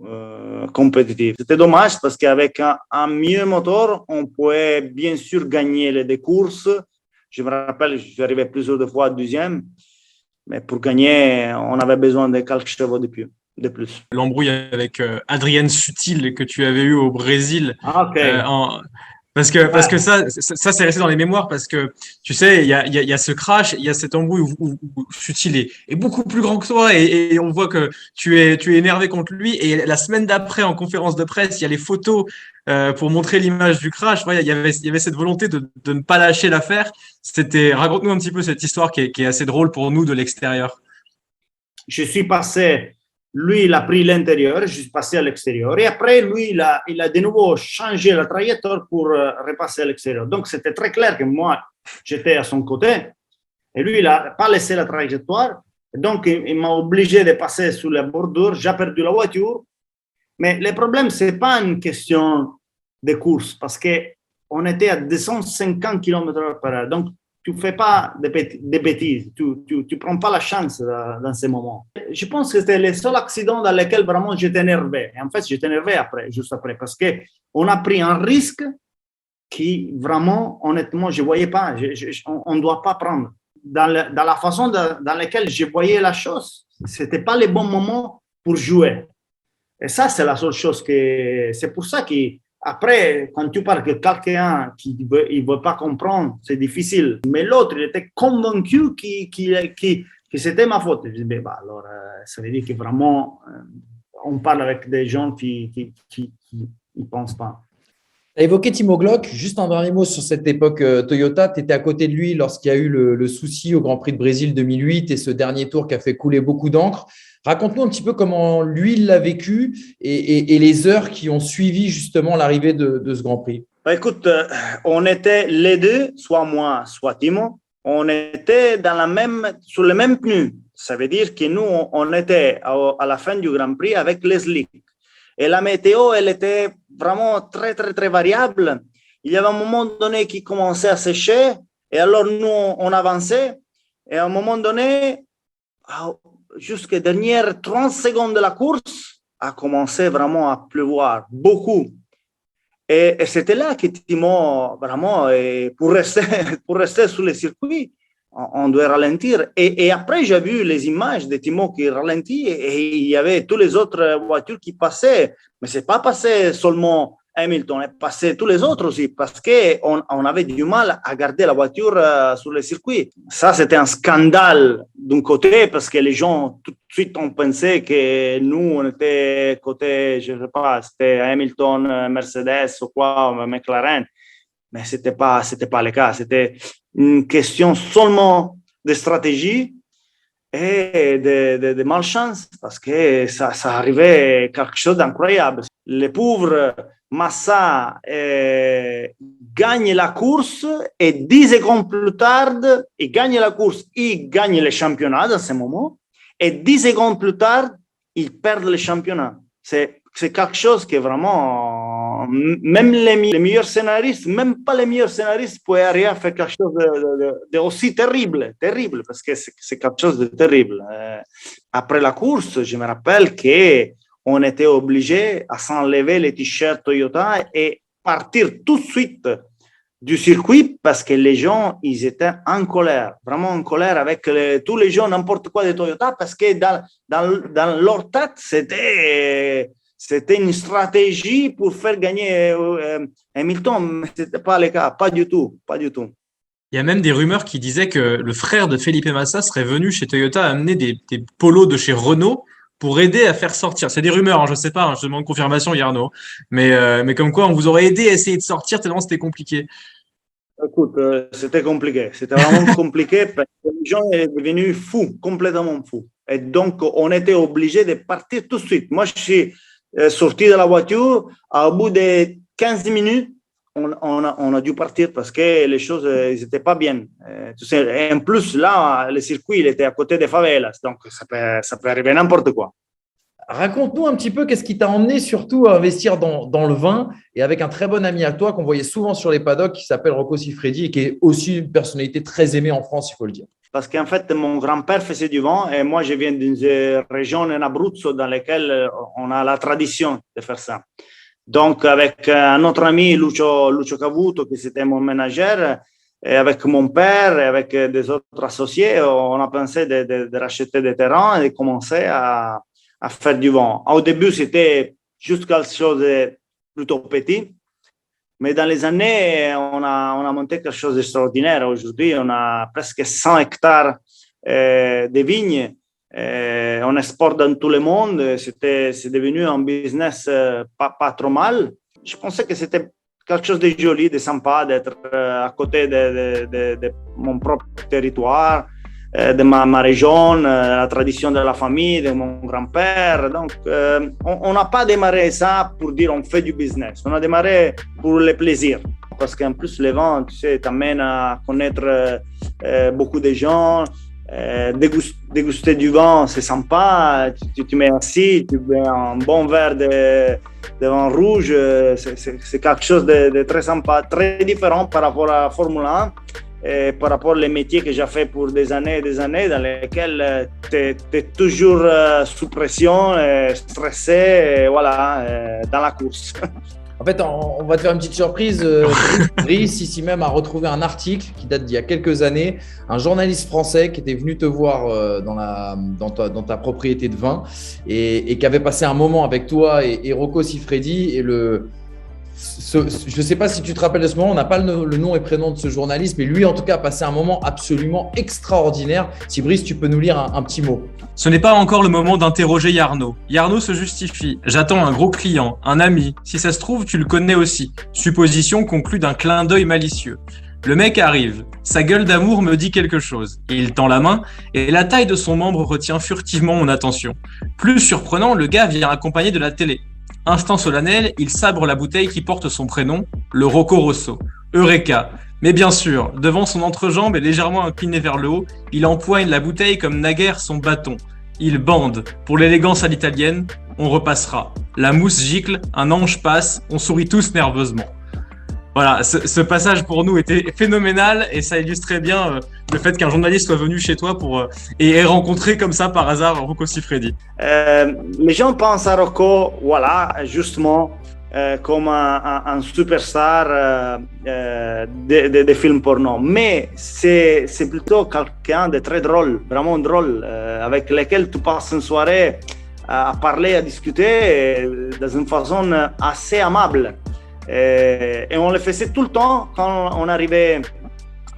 compétitif. C'était dommage parce qu'avec un mieux moteur, on pouvait bien sûr gagner des courses. Je me rappelle, je suis arrivé plusieurs fois deuxième, mais pour gagner, on avait besoin de quelques chevaux de plus. L'embrouille avec Adrien Sutil que tu avais eu au Brésil. Okay. Parce que ça c'est resté dans les mémoires parce que tu sais, il y a ce crash, il y a cette embrouille où Sutil est beaucoup plus grand que toi et on voit que tu es énervé contre lui. Et la semaine d'après, en conférence de presse, il y a les photos pour montrer l'image du crash. Ouais, il y avait cette volonté de ne pas lâcher l'affaire. Raconte-nous un petit peu cette histoire qui est assez drôle pour nous de l'extérieur. Je suis passé, lui, il a pris l'intérieur, je suis passé à l'extérieur. Et après, lui, il a de nouveau changé la trajectoire pour repasser à l'extérieur. Donc, c'était très clair que moi, j'étais à son côté. Et lui, il n'a pas laissé la trajectoire. Donc, il m'a obligé de passer sous la bordure. J'ai perdu la voiture. Mais le problème, ce n'est pas une question de course parce qu'on était à 250 km/h. Donc, tu ne fais pas de bêtises, tu ne prends pas la chance dans ces moments. Je pense que c'était le seul accident dans lequel vraiment j'étais énervé. Et en fait, j'étais énervé juste après, parce qu'on a pris un risque qui vraiment, honnêtement, je ne voyais pas. On ne doit pas prendre. Dans la façon dans laquelle je voyais la chose, ce n'était pas le bon moment pour jouer. Et ça, c'est la seule chose que... C'est pour ça qu'après, quand tu parles que quelqu'un qui ne veut pas comprendre, c'est difficile. Mais l'autre, il était convaincu que c'était ma faute. Je dis, alors, ça veut dire que vraiment, on parle avec des gens qui ne pensent pas. Tu as évoqué Timo Glock. Juste un dernier mot sur cette époque Toyota. Tu étais à côté de lui lorsqu'il y a eu le souci au Grand Prix de Brésil 2008 et ce dernier tour qui a fait couler beaucoup d'encre. Raconte-nous un petit peu comment lui l'a vécu et les heures qui ont suivi justement l'arrivée de ce Grand Prix. Écoute, on était les deux, soit moi, soit Timo, on était sur le même pneu. Ça veut dire que nous, on était à la fin du Grand Prix avec les slicks. Et la météo, elle était vraiment très, très, très variable. Il y avait un moment donné qui commençait à sécher et alors nous, on avançait. Et à un moment donné, jusqu'aux dernières 30 secondes de la course, a commencé vraiment à pleuvoir, beaucoup. Et c'était là que Timo, vraiment, pour rester sur le circuit, on doit ralentir. Et après, j'ai vu les images de Timo qui ralentit et il y avait toutes les autres voitures qui passaient. Mais ce n'est pas passé seulement Hamilton, est passé tous les autres aussi parce qu'on avait du mal à garder la voiture sur le circuit. Ça, c'était un scandale d'un côté parce que les gens tout de suite ont pensé que nous, on était côté, je ne sais pas, c'était Hamilton, Mercedes ou quoi, McLaren. Mais ce n'était pas le cas. C'était une question seulement de stratégie et de malchance parce que ça arrivait quelque chose d'incroyable. Les pauvres Massa gagne la course et 10 secondes plus tard, il gagne la course, il gagne le championnat dans ce moment et 10 secondes plus tard, il perd le championnat. C'est quelque chose qui est vraiment, même les meilleurs scénaristes, même pas les meilleurs scénaristes pouvaient arriver à faire quelque chose de aussi terrible, parce que c'est quelque chose de terrible. Après la course, je me rappelle qu'on était obligé à s'enlever les t-shirts Toyota et partir tout de suite du circuit parce que les gens, ils étaient en colère, vraiment en colère avec tous les gens, n'importe quoi de Toyota, parce que dans leur tête, c'était une stratégie pour faire gagner Hamilton, mais ce n'était pas le cas, pas du tout. Il y a même des rumeurs qui disaient que le frère de Felipe Massa serait venu chez Toyota amener des polos de chez Renault pour aider à faire sortir. C'est des rumeurs, je ne sais pas, je demande confirmation, Jarno. Mais comme quoi, on vous aurait aidé à essayer de sortir tellement c'était compliqué. Écoute, c'était compliqué. C'était vraiment compliqué parce que les gens sont devenus fous, complètement fous. Et donc, on était obligé de partir tout de suite. Moi, je suis sorti de la voiture. Au bout de 15 minutes, on a dû partir parce que les choses n'étaient pas bien. Tu sais, et en plus, là, le circuit il était à côté des favelas. Donc, ça peut arriver n'importe quoi. Raconte-nous un petit peu qu'est-ce qui t'a emmené surtout à investir dans le vin et avec un très bon ami à toi qu'on voyait souvent sur les paddocks qui s'appelle Rocco Siffredi et qui est aussi une personnalité très aimée en France, il faut le dire. Parce qu'en fait, mon grand-père faisait du vin et moi, je viens d'une région en Abruzzo dans laquelle on a la tradition de faire ça. Donc, avec un autre ami, Lucio Cavuto, qui était mon ménagère, et avec mon père et avec des autres associés, on a pensé de racheter des terrains et de commencer à faire du vin. Au début, c'était juste quelque chose de plutôt petit. Mais dans les années, on a monté quelque chose d'extraordinaire. Aujourd'hui, on a presque 100 hectares de vignes. On exporte dans tout le monde. C'est devenu un business pas trop mal. Je pensais que c'était quelque chose de joli, de sympa d'être à côté de mon propre territoire, de ma région, la tradition de la famille, de mon grand-père. Donc, on n'a pas démarré ça pour dire on fait du business. On a démarré pour le plaisir. Parce qu'en plus, le vin, tu sais, t'amène à connaître beaucoup de gens. Déguster du vin, c'est sympa. Tu mets assis, tu mets un bon verre de vin rouge. C'est quelque chose de très sympa, très différent par rapport à la Formule 1 et par rapport aux métiers que j'ai fait pour des années et des années, dans lesquels tu es toujours sous pression, stressé, voilà, dans la course. En fait, on va te faire une petite surprise. Brice, ici même, a retrouvé un article qui date d'il y a quelques années. Un journaliste français qui était venu te voir dans ta propriété de vin et qui avait passé un moment avec toi et Rocco Siffredi. Et je ne sais pas si tu te rappelles de ce moment, on n'a pas le nom et prénom de ce journaliste, mais lui, en tout cas, a passé un moment absolument extraordinaire. Si Brice, tu peux nous lire un petit mot. Ce n'est pas encore le moment d'interroger Yarno. Yarno se justifie. J'attends un gros client, un ami. Si ça se trouve, tu le connais aussi. Supposition conclue d'un clin d'œil malicieux. Le mec arrive. Sa gueule d'amour me dit quelque chose. Il tend la main et la taille de son membre retient furtivement mon attention. Plus surprenant, le gars vient accompagné de la télé. Instant solennel, il sabre la bouteille qui porte son prénom, le Rocco Rosso. Eureka! Mais bien sûr, devant son entrejambe et légèrement incliné vers le haut, il empoigne la bouteille comme naguère son bâton. Il bande. Pour l'élégance à l'italienne, on repassera. La mousse gicle, un ange passe, on sourit tous nerveusement. Voilà, ce passage pour nous était phénoménal et ça illustrait bien le fait qu'un journaliste soit venu chez toi et ait rencontré comme ça par hasard Rocco Siffredi. Les gens pensent à Rocco, voilà, justement, comme un superstar des films porno. Mais c'est plutôt quelqu'un de très drôle, vraiment drôle, avec lequel tu passes une soirée à parler, à discuter dans une façon assez amable. Et on le faisait tout le temps quand on arrivait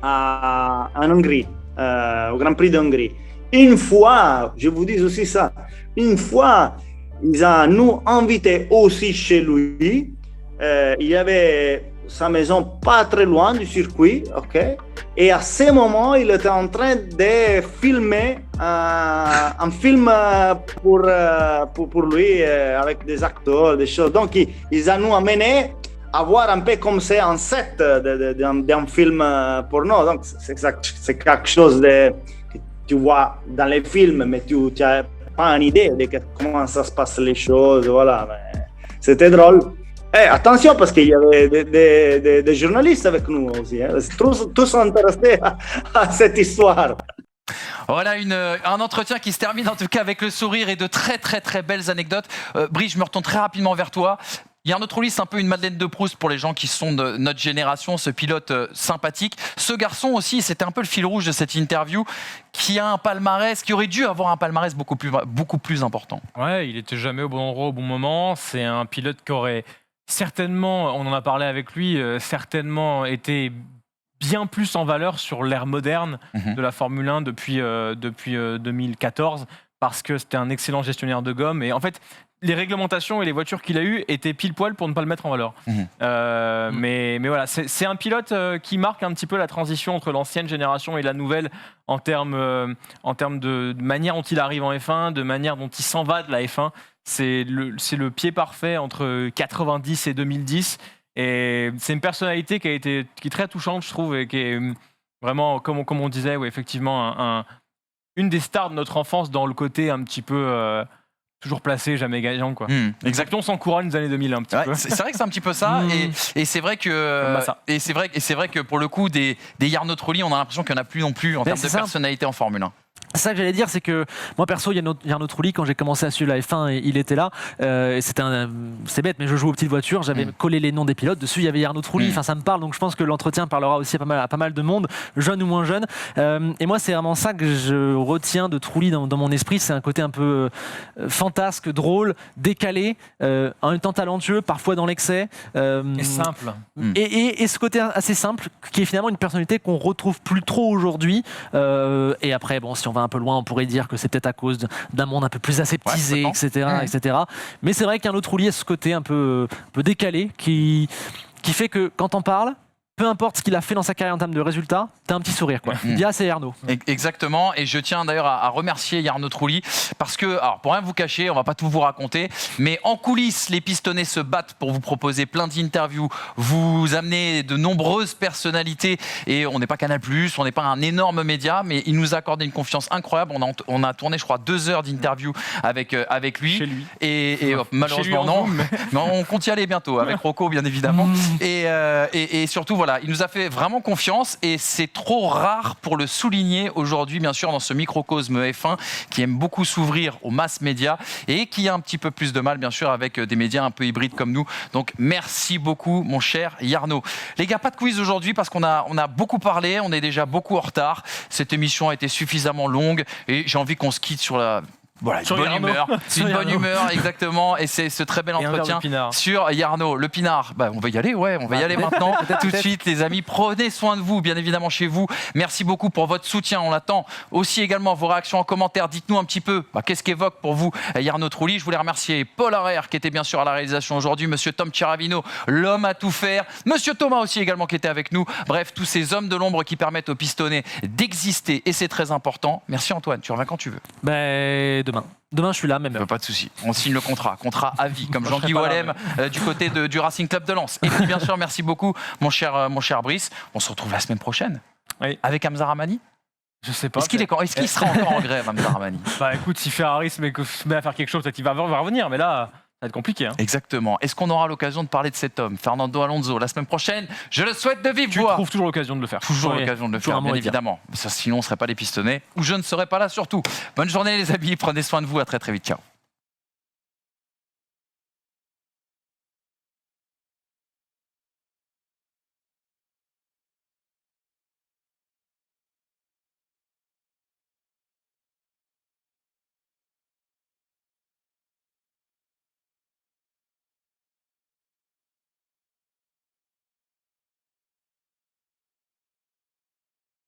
en Hongrie, au Grand Prix d'Hongrie. Une fois, je vous dis aussi ça, une fois, ils ont nous invités aussi chez lui. Il y avait sa maison pas très loin du circuit, ok? Et à ce moment, il était en train de filmer un film pour lui avec des acteurs, des choses. Donc, ils ont nous amené à voir un peu comme c'est un set d'un film porno. Donc, c'est quelque chose que tu vois dans les films, mais tu n'as pas une idée de comment ça se passe les choses. Voilà. C'était drôle. Et attention, parce qu'il y avait des journalistes avec nous aussi. Hein. Tous sont intéressés à cette histoire. Voilà un entretien qui se termine en tout cas avec le sourire et de très très très belles anecdotes. Brice, je me retourne très rapidement vers toi. Yarno Trulli, c'est un peu une Madeleine de Proust pour les gens qui sont de notre génération, ce pilote sympathique. Ce garçon aussi, c'était un peu le fil rouge de cette interview, qui a un palmarès, qui aurait dû avoir un palmarès beaucoup plus important. Ouais, il était jamais au bon endroit au bon moment. C'est un pilote qui aurait certainement, on en a parlé avec lui, certainement été bien plus en valeur sur l'ère moderne de la Formule 1 depuis 2014, parce que c'était un excellent gestionnaire de gomme. Et en fait, les réglementations et les voitures qu'il a eues étaient pile poil pour ne pas le mettre en valeur. Mais voilà, c'est un pilote qui marque un petit peu la transition entre l'ancienne génération et la nouvelle en termes de manière dont il arrive en F1, de manière dont il s'en va de la F1. C'est le pied parfait entre 90 et 2010. Et c'est une personnalité qui est très touchante, je trouve, et qui est vraiment, comme on disait, ouais, effectivement, une des stars de notre enfance dans le côté un petit peu... toujours placé, jamais gagnant, quoi. Exactement, sans couronne des années 2000, un petit peu. C'est vrai que c'est un petit peu ça, et c'est vrai que pour le coup, des Yarno Trulli, on a l'impression qu'il n'y en a plus non plus en termes de personnalité en Formule 1. C'est ça que j'allais dire, c'est que moi perso, Jarno Trulli, quand j'ai commencé à suivre la F1, il était là. Et c'est bête, mais je joue aux petites voitures. J'avais collé les noms des pilotes. Dessus, il y avait Jarno Trulli. Enfin, ça me parle. Donc, je pense que l'entretien parlera aussi à pas mal de monde, jeune ou moins jeune. Et moi, c'est vraiment ça que je retiens de Trulli dans mon esprit. C'est un côté un peu fantasque, drôle, décalé, en même temps talentueux, parfois dans l'excès. Et simple. Et ce côté assez simple, qui est finalement une personnalité qu'on retrouve plus trop aujourd'hui. Et après, bon, si on va un peu loin, on pourrait dire que c'est peut-être à cause d'un monde un peu plus aseptisé, etc. Mais c'est vrai qu'un autre Trulli a ce côté un peu décalé qui fait que quand on parle, peu importe ce qu'il a fait dans sa carrière en termes de résultats, t'as un petit sourire, quoi. Il dit c'est Jarno. Exactement, et je tiens d'ailleurs à remercier Jarno Trulli parce que, alors pour rien vous cacher, on va pas tout vous raconter, mais en coulisses, les pistonnés se battent pour vous proposer plein d'interviews, vous amenez de nombreuses personnalités, et on n'est pas Canal+, on n'est pas un énorme média, mais il nous a accordé une confiance incroyable. On a tourné, je crois, 2 heures d'interview avec lui. Chez lui. Et malheureusement non, mais on compte y aller bientôt avec Rocco, bien évidemment. Et surtout, voilà, il nous a fait vraiment confiance, et c'est trop rare pour le souligner aujourd'hui, bien sûr, dans ce microcosme F1 qui aime beaucoup s'ouvrir aux masses médias et qui a un petit peu plus de mal, bien sûr, avec des médias un peu hybrides comme nous. Donc, merci beaucoup, mon cher Jarno. Les gars, pas de quiz aujourd'hui parce qu'on a beaucoup parlé, on est déjà beaucoup en retard. Cette émission a été suffisamment longue et j'ai envie qu'on se quitte sur la... Voilà, une bonne humeur, exactement, et c'est ce très bel entretien sur Jarno. Le Pinard, on va y aller, on va y aller maintenant, tout de suite, les amis. Prenez soin de vous, bien évidemment, chez vous. Merci beaucoup pour votre soutien. On attend aussi également vos réactions en commentaire. Dites-nous un petit peu, qu'est-ce qu'évoque pour vous Jarno Trulli. Je voulais remercier Paul Harrer, qui était bien sûr à la réalisation aujourd'hui, monsieur Tom Chiaravino, l'homme à tout faire, monsieur Thomas aussi également, qui était avec nous. Bref, tous ces hommes de l'ombre qui permettent aux pistonnés d'exister, et c'est très important. Merci Antoine, tu reviens quand tu veux. Demain, je suis là, même. Pas de souci. On signe le contrat à vie, comme Jean-Guy Wallem du côté du Racing Club de Lens. Et puis, bien sûr, merci beaucoup, mon cher Brice. On se retrouve la semaine prochaine avec Hamza Rahmani. Je sais pas. Est-ce qu'il sera encore en grève, Hamza Rahmani? Écoute, si Ferrari se met à faire quelque chose, peut-être qu'il va revenir, mais là... Ça va être compliqué. Exactement. Est-ce qu'on aura l'occasion de parler de cet homme, Fernando Alonso, la semaine prochaine? Je le souhaite de vive voix. Tu trouves toujours l'occasion de le faire. Toujours l'occasion de le faire, bien évidemment. Sinon, on ne serait pas les pistonnés, ou je ne serais pas là surtout. Bonne journée, les amis. Prenez soin de vous. À très, très vite. Ciao.